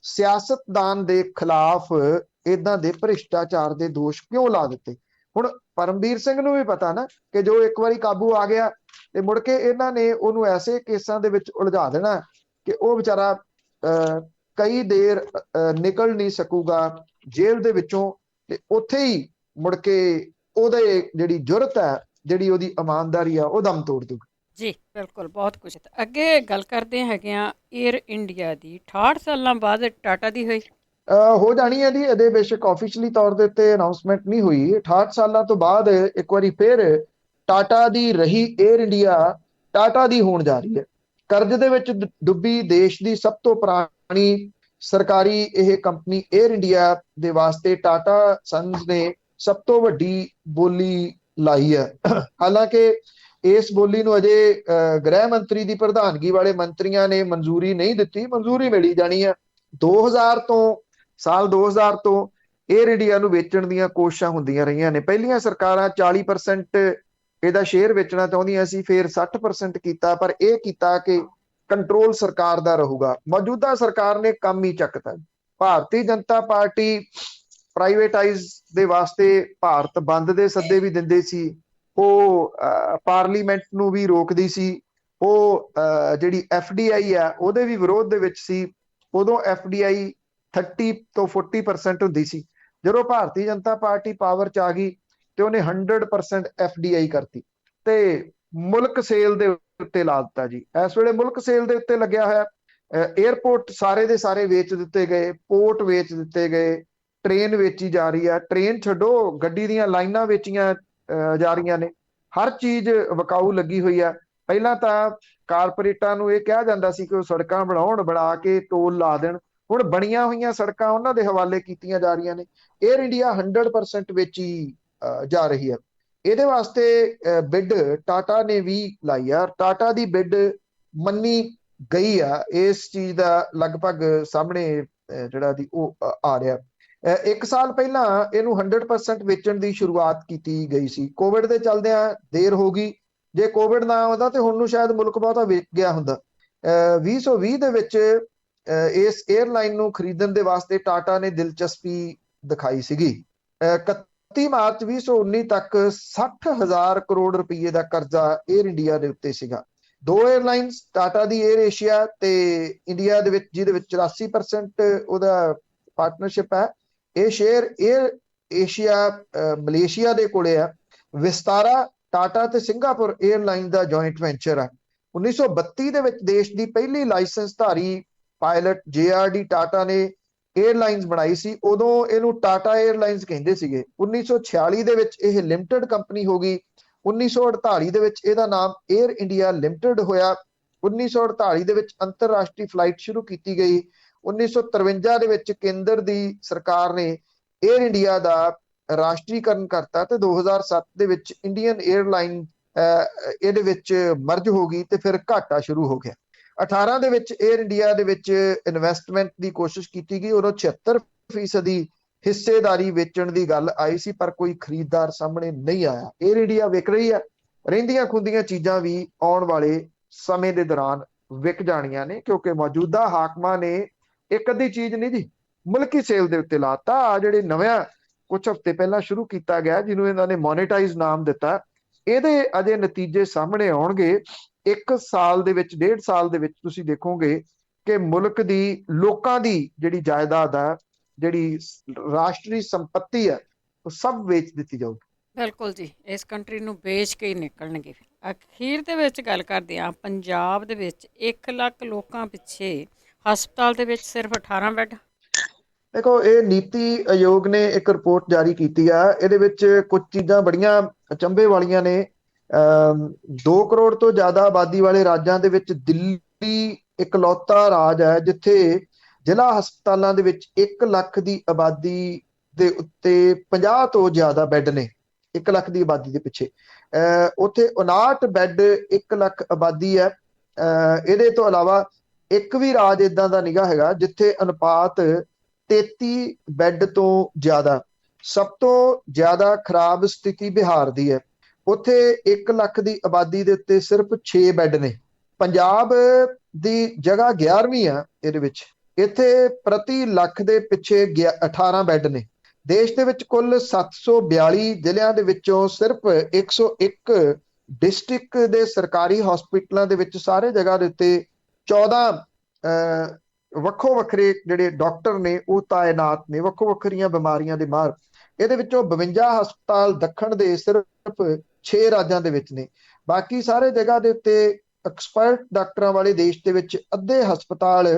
ਸਿਆਸਤਦਾਨ ਦੇ ਖਿਲਾਫ ਇਦਾਂ ਦੇ ਭ੍ਰਿਸ਼ਟਾਚਾਰ ਦੇ ਦੋਸ਼ ਕਿਉਂ ਲਾ ਦਿੱਤੇ। ਹੁਣ ਪਰਮਬੀਰ ਸਿੰਘ ਨੂੰ ਵੀ ਪਤਾ ਨਾ ਕਿ ਜੋ ਇੱਕ ਵਾਰੀ ਕਾਬੂ ਆ ਗਿਆ ਤੇ ਮੁੜ ਕੇ ਇਹਨਾਂ ਨੇ ਉਹਨੂੰ ਐਸੇ ਕੇਸਾਂ ਦੇ ਵਿੱਚ ਉਲਝਾ ਦੇਣਾ ਕਿ ਉਹ ਵਿਚਾਰਾ ਕਈ ਦੇਰ ਨਿਕਲ ਨਹੀਂ ਸਕੂਗਾ ਜੇਲ੍ਹ ਦੇ ਵਿੱਚੋਂ, ਤੇ ਉੱਥੇ ਹੀ ਮੁੜ ਕੇ ਉਹਦੇ ਜਿਹੜੀ ਜੁਰਤ ਹੈ, ਜਿਹੜੀ ਉਹਦੀ ਇਮਾਨਦਾਰੀ ਆ, ਉਹ ਦਮ ਤੋੜ ਦੂਗਾ। ਜੀ ਬਿਲਕੁਲ, ਬਹੁਤ ਕੁਝ। ਅੱਗੇ ਗੱਲ ਕਰਦੇ ਹੈਗੇ ਆ ਏਅਰ ਇੰਡੀਆ ਦੀ 68 ਸਾਲਾਂ ਬਾਅਦ ਟਾਟਾ ਦੀ ਹੋਈ ਹੋ ਜਾਣੀ ਹੈ ਜੀ। ਇਹਦੇ ਬੇਸ਼ੱਕ ਆਫੀਸ਼ੀਅਲੀ ਤੌਰ ਦੇ ਉੱਤੇ ਅਨਾਉਂਸਮੈਂਟ ਨਹੀਂ ਹੋਈ। 68 ਸਾਲਾਂ ਤੋਂ ਬਾਅਦ ਇੱਕ ਵਾਰੀ ਫਿਰ ਟਾਟਾ ਦੀ ਰਹੀ ਏਅਰ ਇੰਡੀਆ ਟਾਟਾ ਦੀ ਹੋਣ ਜਾ ਰਹੀ ਹੈ। ਕਰਜ਼ ਦੇ ਵਿੱਚ ਡੁੱਬੀ ਦੇਸ਼ ਦੀ ਸਭ ਤੋਂ ਪੁਰਾਣੀ ਸਰਕਾਰੀ ਇਹ ਕੰਪਨੀ ਏਅਰ ਇੰਡੀਆ ਦੇ ਵਾਸਤੇ ਟਾਟਾ ਸੰਸ ਨੇ ਸਭ ਤੋਂ ਵੱਡੀ ਬੋਲੀ ਲਾਈ ਹੈ। ਹਾਲਾਂਕਿ ਇਸ ਬੋਲੀ ਨੂੰ ਅਜੇ ਗ੍ਰਹਿ ਮੰਤਰੀ ਦੀ ਪ੍ਰਧਾਨਗੀ ਵਾਲੇ ਮੰਤਰੀਆਂ ਨੇ ਮਨਜ਼ੂਰੀ ਨਹੀਂ ਦਿੱਤੀ। ਮਨਜ਼ੂਰੀ ਮਿਲੀ ਜਾਣੀ ਹੈ। ਸਾਲ 2000 ਤੋਂ 에ਅਰ ਇੰਡੀਆ ਨੂੰ ਵੇਚਣ ਦੀਆਂ ਕੋਸ਼ਿਸ਼ਾਂ ਹੁੰਦੀਆਂ ਰਹੀਆਂ ਨੇ। ਪਹਿਲੀਆਂ ਸਰਕਾਰਾਂ 40% ਇਹਦਾ ਸ਼ੇਅਰ ਵੇਚਣਾ ਚਾਹੁੰਦੀਆਂ ਸੀ, ਫਿਰ 60% ਕੀਤਾ, ਪਰ ਇਹ ਕੀਤਾ ਕਿ ਕੰਟਰੋਲ ਸਰਕਾਰ ਦਾ ਰਹੂਗਾ। ਮੌਜੂਦਾ ਸਰਕਾਰ ਨੇ ਕੰਮ ਹੀ ਚੱਕਤਾ। ਭਾਰਤੀ ਜਨਤਾ ਪਾਰਟੀ ਪ੍ਰਾਈਵੇਟਾਈਜ਼ ਦੇ ਵਾਸਤੇ ਭਾਰਤ ਬੰਦ ਦੇ ਸੱਦੇ ਵੀ ਦਿੰਦੇ ਸੀ, ਉਹ ਪਾਰਲੀਮੈਂਟ ਨੂੰ ਵੀ ਰੋਕਦੀ ਸੀ, ਉਹ ਜਿਹੜੀ FDI ਆ ਉਹਦੇ ਵੀ ਵਿਰੋਧ ਦੇ ਵਿੱਚ ਸੀ। ਉਦੋਂ FDI 30 ਤੋਂ 40% ਹੁੰਦੀ ਸੀ। ਜਦੋਂ ਭਾਰਤੀ ਜਨਤਾ ਪਾਰਟੀ ਪਾਵਰ 'ਚ ਆ ਗਈ ਤੇ ਉਹਨੇ 100% FDI ਕਰਤੀ ਤੇ ਮੁਲਕ ਸੇਲ ਦੇ ਉੱਤੇ ਲਾ ਦਿੱਤਾ ਜੀ। ਇਸ ਵੇਲੇ ਮੁਲਕ ਸੇਲ ਦੇ ਉੱਤੇ ਲੱਗਿਆ ਹੋਇਆ। 에ਅਰਪੋਰਟ ਸਾਰੇ ਦੇ ਸਾਰੇ ਵੇਚ ਦਿੱਤੇ ਗਏ, ਪੋਰਟ ਵੇਚ ਦਿੱਤੇ ਗਏ, ਟ੍ਰੇਨ ਵੇਚੀ ਜਾ ਰਹੀ ਆ। ਟ੍ਰੇਨ ਛੱਡੋ, ਗੱਡੀ ਦੀਆਂ ਲਾਈਨਾਂ ਵੇਚੀਆਂ ਜਾ ਰਹੀਆਂ ਨੇ। ਹਰ ਚੀਜ਼ ਵਿਕਾਊ ਲੱਗੀ ਹੋਈ ਆ। ਪਹਿਲਾਂ ਤਾਂ ਕਾਰਪੋਰੇਟਾਂ ਨੂੰ ਇਹ ਕਿਹਾ ਜਾਂਦਾ ਸੀ ਕਿ ਉਹ ਸੜਕਾਂ ਬਣਾਉਣ, ਬਣਾ ਕੇ ਟੋਲ ਲਾ ਦੇਣ। ਹੁਣ ਬਣੀਆਂ ਹੋਈਆਂ ਸੜਕਾਂ ਉਹਨਾਂ ਦੇ ਹਵਾਲੇ ਕੀਤੀਆਂ ਜਾ ਰਹੀਆਂ ਨੇ। 에ਅਰ ਇੰਡੀਆ 100% ਵੇਚੀ ਜਾ ਰਹੀ ਹੈ। ਇਹਦੇ ਵਾਸਤੇ ਬਿਡ ਟਾਟਾ ਨੇ ਵੀ ਲਾਈ ਆ। ਟਾਟਾ ਦੀ ਬਿਡ ਮੰਨੀ ਗਈ ਆ। ਇਸ ਚੀਜ਼ ਦਾ ਲਗਭਗ ਸਾਹਮਣੇ ਜਿਹੜਾ ਦੀ ਉਹ ਆ ਰਿਹਾ। 1 ਸਾਲ ਪਹਿਲਾਂ ਇਹਨੂੰ 100% ਵੇਚਣ ਦੀ ਸ਼ੁਰੂਆਤ ਕੀਤੀ ਗਈ ਸੀ। ਕੋਵਿਡ ਦੇ ਚੱਲਦਿਆਂ ਦੇਰ ਹੋ ਗਈ। ਜੇ ਕੋਵਿਡ ਨਾ ਆਉਂਦਾ ਤੇ ਹੁਣ ਨੂੰ ਸ਼ਾਇਦ ਮੁਲਕ ਬਹੁਤਾ ਵੇਚ ਗਿਆ ਹੁੰਦਾ। 2020 ਦੇ ਵਿੱਚ ਇਸ 에ਅਰਲਾਈਨ ਨੂੰ ਖਰੀਦਣ ਦੇ ਵਾਸਤੇ ਟਾਟਾ ਨੇ ਦਿਲਚਸਪੀ ਦਿਖਾਈ ਸੀਗੀ। 31 ਮਾਰਚ 2019 ਤੱਕ 60,000 ਕਰੋੜ ਰੁਪਏ ਦਾ ਕਰਜ਼ਾ 에ਅਰ ਇੰਡੀਆ ਦੇ ਉੱਤੇ ਸੀਗਾ। ਦੋ 에ਅਰਲਾਈਨਸ, ਟਾਟਾ ਦੀ 에ਅਰ ਏਸ਼ੀਆ ਤੇ ਇੰਡੀਆ ਦੇ ਵਿੱਚ, ਜਿਹਦੇ ਵਿੱਚ 84% ਉਹਦਾ ਪਾਰਟਨਰਸ਼ਿਪ ਹੈ। ਇਹ ਸ਼ੇਅਰ 에ਅਰ ਏਸ਼ੀਆ ਮਲੇਸ਼ੀਆ ਦੇ ਕੋਲੇ ਆ। ਵਿਸਤਾਰਾ ਟਾਟਾ ਤੇ ਸਿੰਗਾਪੁਰ 에ਅਰਲਾਈਨ ਦਾ ਜੁਆਇੰਟ ਵੈਂਚਰ ਆ। 1932 ਦੇ ਵਿੱਚ ਦੇਸ਼ ਦੀ ਪਹਿਲੀ ਲਾਇਸੈਂਸਧਾਰੀ ਪਾਇਲਟ JRD ਟਾਟਾ ਨੇ 에ਅਰਲਾਈਨਸ ਬਣਾਈ ਸੀ। ਉਦੋਂ ਇਹਨੂੰ ਟਾਟਾ 에ਅਰਲਾਈਨਸ ਕਹਿੰਦੇ ਸੀਗੇ। 1946 ਦੇ ਵਿੱਚ ਇਹ ਲਿਮਟਿਡ ਕੰਪਨੀ ਹੋ ਗਈ। 1948 ਦੇ ਵਿੱਚ ਇਹਦਾ ਨਾਮ 에ਅਰ ਇੰਡੀਆ ਲਿਮਟਿਡ ਹੋਇਆ। 1948 ਦੇ ਵਿੱਚ ਅੰਤਰਰਾਸ਼ਟਰੀ ਫਲਾਈਟ ਸ਼ੁਰੂ ਕੀਤੀ ਗਈ। 1953 ਦੇ ਵਿੱਚ ਕੇਂਦਰ ਦੀ ਸਰਕਾਰ ਨੇ 에ਅਰ ਇੰਡੀਆ ਦਾ ਰਾਸ਼ਟਰੀਕਰਨ ਕਰਤਾ ਤੇ 2007 ਦੇ ਵਿੱਚ ਇੰਡੀਅਨ 에ਅਰਲਾਈਨ ਇਹਦੇ ਵਿੱਚ ਮਰਜ ਹੋ ਗਈ ਤੇ ਫਿਰ ਘਾਟਾ ਸ਼ੁਰੂ ਹੋ ਗਿਆ। 18 ਦੇ ਵਿੱਚ 에ਅਰ ਇੰਡੀਆ ਦੇ ਵਿੱਚ ਇਨਵੈਸਟਮੈਂਟ ਦੀ ਕੋਸ਼ਿਸ਼ ਕੀਤੀ ਗਈ। ਉਦੋਂ 76% ਦੀ ਹਿੱਸੇਦਾਰੀ ਵੇਚਣ ਦੀ ਗੱਲ ਆਈ ਸੀ, ਪਰ ਕੋਈ ਖਰੀਦਦਾਰ ਸਾਹਮਣੇ ਨਹੀਂ ਆਇਆ। 에ਅਰ ਇੰਡੀਆ ਵਿਕ ਰਹੀ ਹੈ। ਰਹਿੰਦੀਆਂ ਖੁੰਦੀਆਂ ਚੀਜ਼ਾਂ ਵੀ ਆਉਣ ਵਾਲੇ ਸਮੇਂ ਦੇ ਦੌਰਾਨ ਵਿਕ ਜਾਣੀਆਂ ਨੇ, ਕਿਉਂਕਿ ਮੌਜੂਦਾ ਹਾਕਮਾਂ ਨੇ ਇੱਕ ਅੱਧੀ ਚੀਜ਼ ਨਹੀਂ ਜੀ, ਮੁਲਕੀ ਸੇਲ ਦੇ ਉੱਤੇ ਲਾਤਾ। ਆ ਜਿਹੜੇ ਨਵਾਂ ਕੁਝ ਹਫ਼ਤੇ ਪਹਿਲਾਂ ਸ਼ੁਰੂ ਕੀਤਾ ਗਿਆ, ਜਿਹਨੂੰ ਇਹਨਾਂ ਨੇ ਮੋਨੇਟਾਈਜ਼ ਨਾਮ ਦਿੱਤਾ, ਇਹਦੇ ਅਜੇ ਨਤੀਜੇ ਸਾਹਮਣੇ ਆਉਣਗੇ। 1 ਸਾਲ ਦੇ ਵਿੱਚ, 1.5 ਸਾਲ ਦੇ ਵਿੱਚ ਤੁਸੀਂ ਦੇਖੋਗੇ ਕਿ ਮੁਲਕ ਦੀ, ਲੋਕਾਂ ਦੀ ਜਿਹੜੀ ਜਾਇਦਾਦ ਆ, ਜਿਹੜੀ ਰਾਸ਼ਟਰੀ ਸੰਪत्ति ਹੈ, ਉਹ ਸਭ ਵੇਚ ਦਿੱਤੀ ਜਾਊਗੀ। ਬਿਲਕੁਲ ਜੀ, ਇਸ ਕੰਟਰੀ ਨੂੰ ਵੇਚ ਕੇ ਹੀ ਨਿਕਲਣਗੇ। ਅਖੀਰ ਦੇ ਵਿੱਚ ਗੱਲ ਕਰਦੇ ਹਾਂ, ਪੰਜਾਬ ਦੇ ਵਿੱਚ 1 ਲੱਖ ਲੋਕਾਂ ਪਿੱਛੇ ਹਸਪਤਾਲ ਦੇ ਵਿੱਚ ਸਿਰਫ 18 ਬੈੱਡ। ਦੇਖੋ, ਇਹ ਨੀਤੀ ਆਯੋਗ ਨੇ ਇੱਕ ਰਿਪੋਰਟ ਜਾਰੀ ਕੀਤੀ ਆ। ਇਹਦੇ ਵਿੱਚ ਕੁਝ ਚੀਜ਼ਾਂ ਬੜੀਆਂ ਅਚੰਭੇ ਵਾਲੀਆਂ ਨੇ। 2 ਕਰੋੜ ਤੋਂ ਜ਼ਿਆਦਾ ਆਬਾਦੀ ਵਾਲੇ ਰਾਜਾਂ ਦੇ ਵਿੱਚ ਦਿੱਲੀ ਇਕਲੌਤਾ ਰਾਜ ਹੈ ਜਿੱਥੇ ਜ਼ਿਲ੍ਹਾ ਹਸਪਤਾਲਾਂ ਦੇ ਵਿੱਚ 1 ਲੱਖ ਦੀ ਆਬਾਦੀ ਦੇ ਉੱਤੇ 50 ਤੋਂ ਜ਼ਿਆਦਾ ਬੈੱਡ ਨੇ। 1 ਲੱਖ ਦੀ ਆਬਾਦੀ ਦੇ ਪਿੱਛੇ ਉੱਥੇ 59 ਬੈੱਡ 1 ਲੱਖ ਆਬਾਦੀ ਹੈ। ਇਹਦੇ ਤੋਂ ਇਲਾਵਾ ਇੱਕ ਵੀ ਰਾਜ ਇਦਾਂ ਦਾ ਨਿਗਾ ਹੈਗਾ ਜਿੱਥੇ ਅਨੁਪਾਤ 33 ਬੈੱਡ ਤੋਂ ਜ਼ਿਆਦਾ। ਸਭ ਤੋਂ ਜ਼ਿਆਦਾ ਖਰਾਬ ਸਥਿਤੀ ਬਿਹਾਰ ਦੀ ਹੈ। ਉੱਥੇ 1 ਲੱਖ ਦੀ ਆਬਾਦੀ ਦੇ ਉੱਤੇ ਸਿਰਫ 6 ਬੈੱਡ ਨੇ। ਪੰਜਾਬ ਦੀ ਜਗ੍ਹਾ 11ਵੀਂ ਆ ਇਹਦੇ ਵਿੱਚ। ਇੱਥੇ ਪ੍ਰਤੀ ਲੱਖ ਦੇ ਪਿੱਛੇ 18 ਬੈੱਡ ਨੇ। ਦੇਸ਼ ਦੇ ਵਿੱਚ ਕੁੱਲ 742 ਜ਼ਿਲ੍ਹਿਆਂ ਦੇ ਵਿੱਚੋਂ ਸਿਰਫ 101 ਡਿਸਟ੍ਰਿਕਟ ਦੇ ਸਰਕਾਰੀ ਹਸਪੀਟਲਾਂ ਦੇ ਵਿੱਚ ਸਾਰੇ ਜਗ੍ਹਾ ਦੇ ਉੱਤੇ 14 ਵੱਖੋ ਵੱਖਰੇ ਜਿਹੜੇ ਡਾਕਟਰ ਨੇ ਉਹ ਤਾਇਨਾਤ ਨੇ, ਵੱਖੋ ਵੱਖਰੀਆਂ ਬਿਮਾਰੀਆਂ ਦੇ ਮਾਹਰ। ਇਹਦੇ ਵਿੱਚੋਂ 52 ਹਸਪਤਾਲ ਦੱਖਣ ਦੇ ਸਿਰਫ 6 ਰਾਜਾਂ ਦੇ ਵਿੱਚ ਨੇ। ਬਾਕੀ ਸਾਰੇ ਜਗ੍ਹਾ ਦੇ ਉੱਤੇ ਐਕਸਪਰਟ ਡਾਕਟਰਾਂ ਵਾਲੇ ਦੇਸ਼ ਦੇ ਵਿੱਚ ਅੱਧੇ ਹਸਪਤਾਲ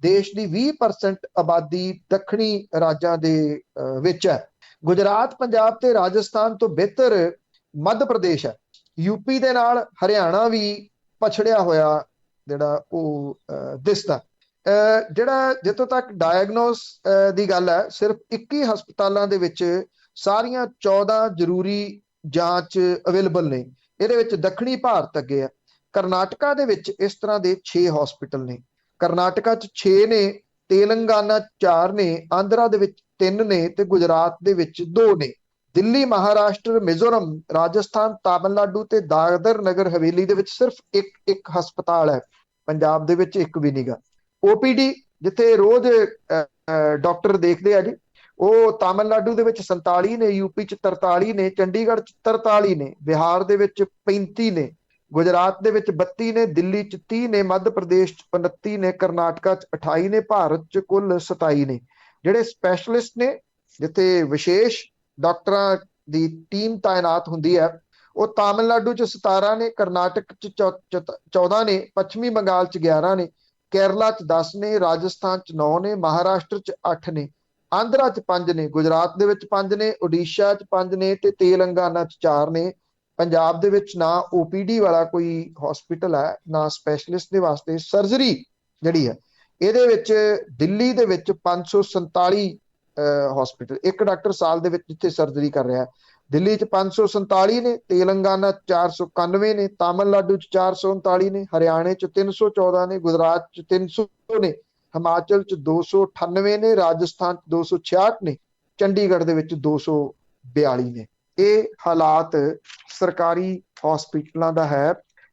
ਦੇਸ਼ ਦੀ 20% ਆਬਾਦੀ ਦੱਖਣੀ ਰਾਜਾਂ ਦੇ ਵਿੱਚ ਹੈ। ਗੁਜਰਾਤ, ਪੰਜਾਬ ਤੇ ਰਾਜਸਥਾਨ ਤੋਂ ਬਿਹਤਰ ਮੱਧ ਪ੍ਰਦੇਸ਼ ਹੈ। ਯੂਪੀ ਦੇ ਨਾਲ ਹਰਿਆਣਾ ਵੀ ਪਛੜਿਆ ਹੋਇਆ ਜਿਹੜਾ ਉਹ ਦਿਸਦਾ। ਜਿਹੜਾ ਜਿੱਥੋਂ ਤੱਕ ਡਾਇਗਨੋਸ ਦੀ ਗੱਲ ਹੈ, ਸਿਰਫ 21 ਹਸਪਤਾਲਾਂ ਦੇ ਵਿੱਚ ਸਾਰੀਆਂ 14 ਜ਼ਰੂਰੀ ਜਾਂਚ ਅਵੇਲੇਬਲ ਨੇ। ਇਹਦੇ ਵਿੱਚ ਦੱਖਣੀ ਭਾਰਤ ਅੱਗੇ ਹੈ। ਕਰਨਾਟਕਾ ਦੇ ਵਿੱਚ ਇਸ ਤਰ੍ਹਾਂ ਦੇ 6 ਹਸਪੀਟਲ ਨੇ। ਕਰਨਾਟਕਾ 'ਚ 6 ਨੇ, ਤੇਲੰਗਾਨਾ 4 ਨੇ, ਆਂਧਰਾ ਦੇ ਵਿੱਚ 3 ਨੇ ਤੇ ਗੁਜਰਾਤ ਦੇ ਵਿੱਚ 2 ਨੇ। ਦਿੱਲੀ, ਮਹਾਰਾਸ਼ਟਰ, ਮਿਜ਼ੋਰਮ, ਰਾਜਸਥਾਨ, ਤਾਮਿਲਨਾਡੂ ਤੇ ਦਾਦਰ ਨਗਰ ਹਵੇਲੀ ਦੇ ਵਿੱਚ ਸਿਰਫ ਇੱਕ ਹਸਪਤਾਲ ਹੈ। ਪੰਜਾਬ ਦੇ ਵਿੱਚ ਇੱਕ ਵੀ ਨਹੀਂਗਾ। OPD ਜਿੱਥੇ ਰੋਜ਼ ਡਾਕਟਰ ਦੇਖਦੇ ਆ ਜੀ, ਉਹ ਤਾਮਿਲਨਾਡੂ ਦੇ ਵਿੱਚ 47 ਨੇ, UP ਚ 43 ਨੇ, ਚੰਡੀਗੜ੍ਹ ਚ 43 ਨੇ, ਬਿਹਾਰ ਦੇ ਵਿੱਚ 35 ਨੇ, ਗੁਜਰਾਤ ਦੇ ਵਿੱਚ 32 ਨੇ, ਦਿੱਲੀ ਚ 30 ਨੇ, ਮੱਧ ਪ੍ਰਦੇਸ਼ ਚ 29 ਨੇ, ਕਰਨਾਟਕਾ ਚ 28 ਨੇ, ਭਾਰਤ ਚ ਕੁੱਲ 27 ਨੇ। ਜਿਹੜੇ ਸਪੈਸ਼ਲਿਸਟ ਨੇ, ਜਿੱਥੇ ਵਿਸ਼ੇਸ਼ ਡਾਕਟਰਾਂ ਦੀ ਟੀਮ ਤਾਇਨਾਤ ਹੁੰਦੀ ਹੈ, ਉਹ ਤਾਮਿਲਨਾਡੂ ਚ 17 ਨੇ, ਕਰਨਾਟਕ ਚ 14 ਨੇ, ਪੱਛਮੀ ਬੰਗਾਲ ਚ 11 ਨੇ, ਕੇਰਲਾ ਚ 10 ਨੇ, ਰਾਜਸਥਾਨ ਚ 9 ਨੇ, ਮਹਾਰਾਸ਼ਟਰ ਚ 8 ਨੇ, ਆਂਧਰਾ ਚ 5 ਨੇ, ਗੁਜਰਾਤ ਦੇ ਵਿੱਚ 5 ਨੇ, ਉੜੀਸਾ ਚ 5 ਨੇ ਤੇ ਤੇਲੰਗਾਨਾ ਚ 4 ਨੇ। ਪੰਜਾਬ ਦੇ ਵਿੱਚ ਨਾ OPD ਵਾਲਾ ਕੋਈ ਹਸਪੀਟਲ ਹੈ, ਨਾ ਸਪੈਸ਼ਲਿਸਟ ਦੇ ਵਾਸਤੇ ਸਰਜਰੀ ਜਿਹੜੀ ਹੈ। ਇਹਦੇ ਵਿੱਚ ਦਿੱਲੀ ਦੇ ਵਿੱਚ 547 ਹਸਪੀਟਲ, ਇੱਕ ਡਾਕਟਰ ਸਾਲ ਦੇ ਵਿੱਚ ਜਿੱਥੇ ਸਰਜਰੀ ਕਰ ਰਿਹਾ। ਦਿੱਲੀ ਚ 547 ਨੇ, ਤੇਲੰਗਾਨਾ 491 ਨੇ, ਤਾਮਿਲਨਾਡੂ ਚ 439 ਨੇ, ਹਰਿਆਣੇ ਚ 314 ਨੇ, ਗੁਜਰਾਤ ਚ 300 ਨੇ, ਹਿਮਾਚਲ ਚ 298 ਨੇ, ਰਾਜਸਥਾਨ ਚ 266 ਨੇ, ਚੰਡੀਗੜ੍ਹ ਦੇ ਵਿੱਚ 242 ਨੇ। ਇਹ ਹਾਲਾਤ ਸਰਕਾਰੀ ਹਸਪੀਟਲਾਂ ਦਾ ਹੈ।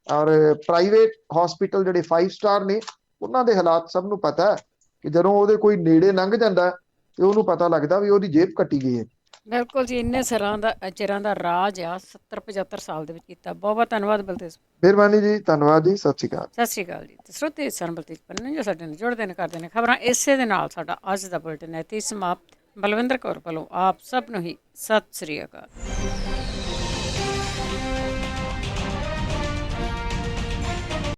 ਔਰ ਪ੍ਰਾਈਵੇਟ ਹਸਪੀਟਲ ਜਿਹੜੇ 5 ਸਟਾਰ ਨੇ, ਉਹਨਾਂ ਦੇ ਹਾਲਾਤ ਸਭ ਨੂੰ ਪਤਾ ਹੈ ਕਿ ਜਦੋਂ ਉਹਦੇ ਕੋਈ ਨੇੜੇ ਲੰਘ ਜਾਂਦਾ ਤੇ ਉਹਨੂੰ ਪਤਾ ਲੱਗਦਾ ਵੀ ਉਹਦੀ ਜੇਬ ਕੱਟੀ ਗਈ ਹੈ। ਬਿਲਕੁਲ ਜੀ, ਇੰਨੇ ਚਿਰਾਂ ਦਾ ਰਾਜ ਆ 70-75 ਸਾਲ ਦੇ ਵਿੱਚ ਕੀਤਾ। ਬਹੁਤ ਬਹੁਤ ਧੰਨਵਾਦ ਬਲਤੇਜ। ਮਿਹਰਬਾਨੀ ਜੀ, ਧੰਨਵਾਦ ਜੀ, ਸਤਿ ਸ਼੍ਰੀ ਅਕਾਲ। ਸਤਿ ਸ਼੍ਰੀ ਅਕਾਲ ਜੀ। ਤੇ ਸਰੋਤੇ ਸਨ ਬਲਤੇਜ ਪੰਨੂ ਜੋ ਸਾਡੇ ਨਾਲ ਜੁੜਦੇ ਨੇ, ਕਰਦੇ ਨੇ ਖਬਰਾਂ। ਇਸੇ ਦੇ ਨਾਲ ਸਾਡਾ ਅੱਜ ਦਾ ਬੁਲੇਟਿਨ ਹੈ ਤੇ ਸਮਾਪਤ। ਬਲਵਿੰਦਰ ਕੌਰ ਵੱਲੋਂ ਆਪ ਸਭ ਨੂੰ ਹੀ ਸਤਿ ਸ਼੍ਰੀ ਅਕਾਲ।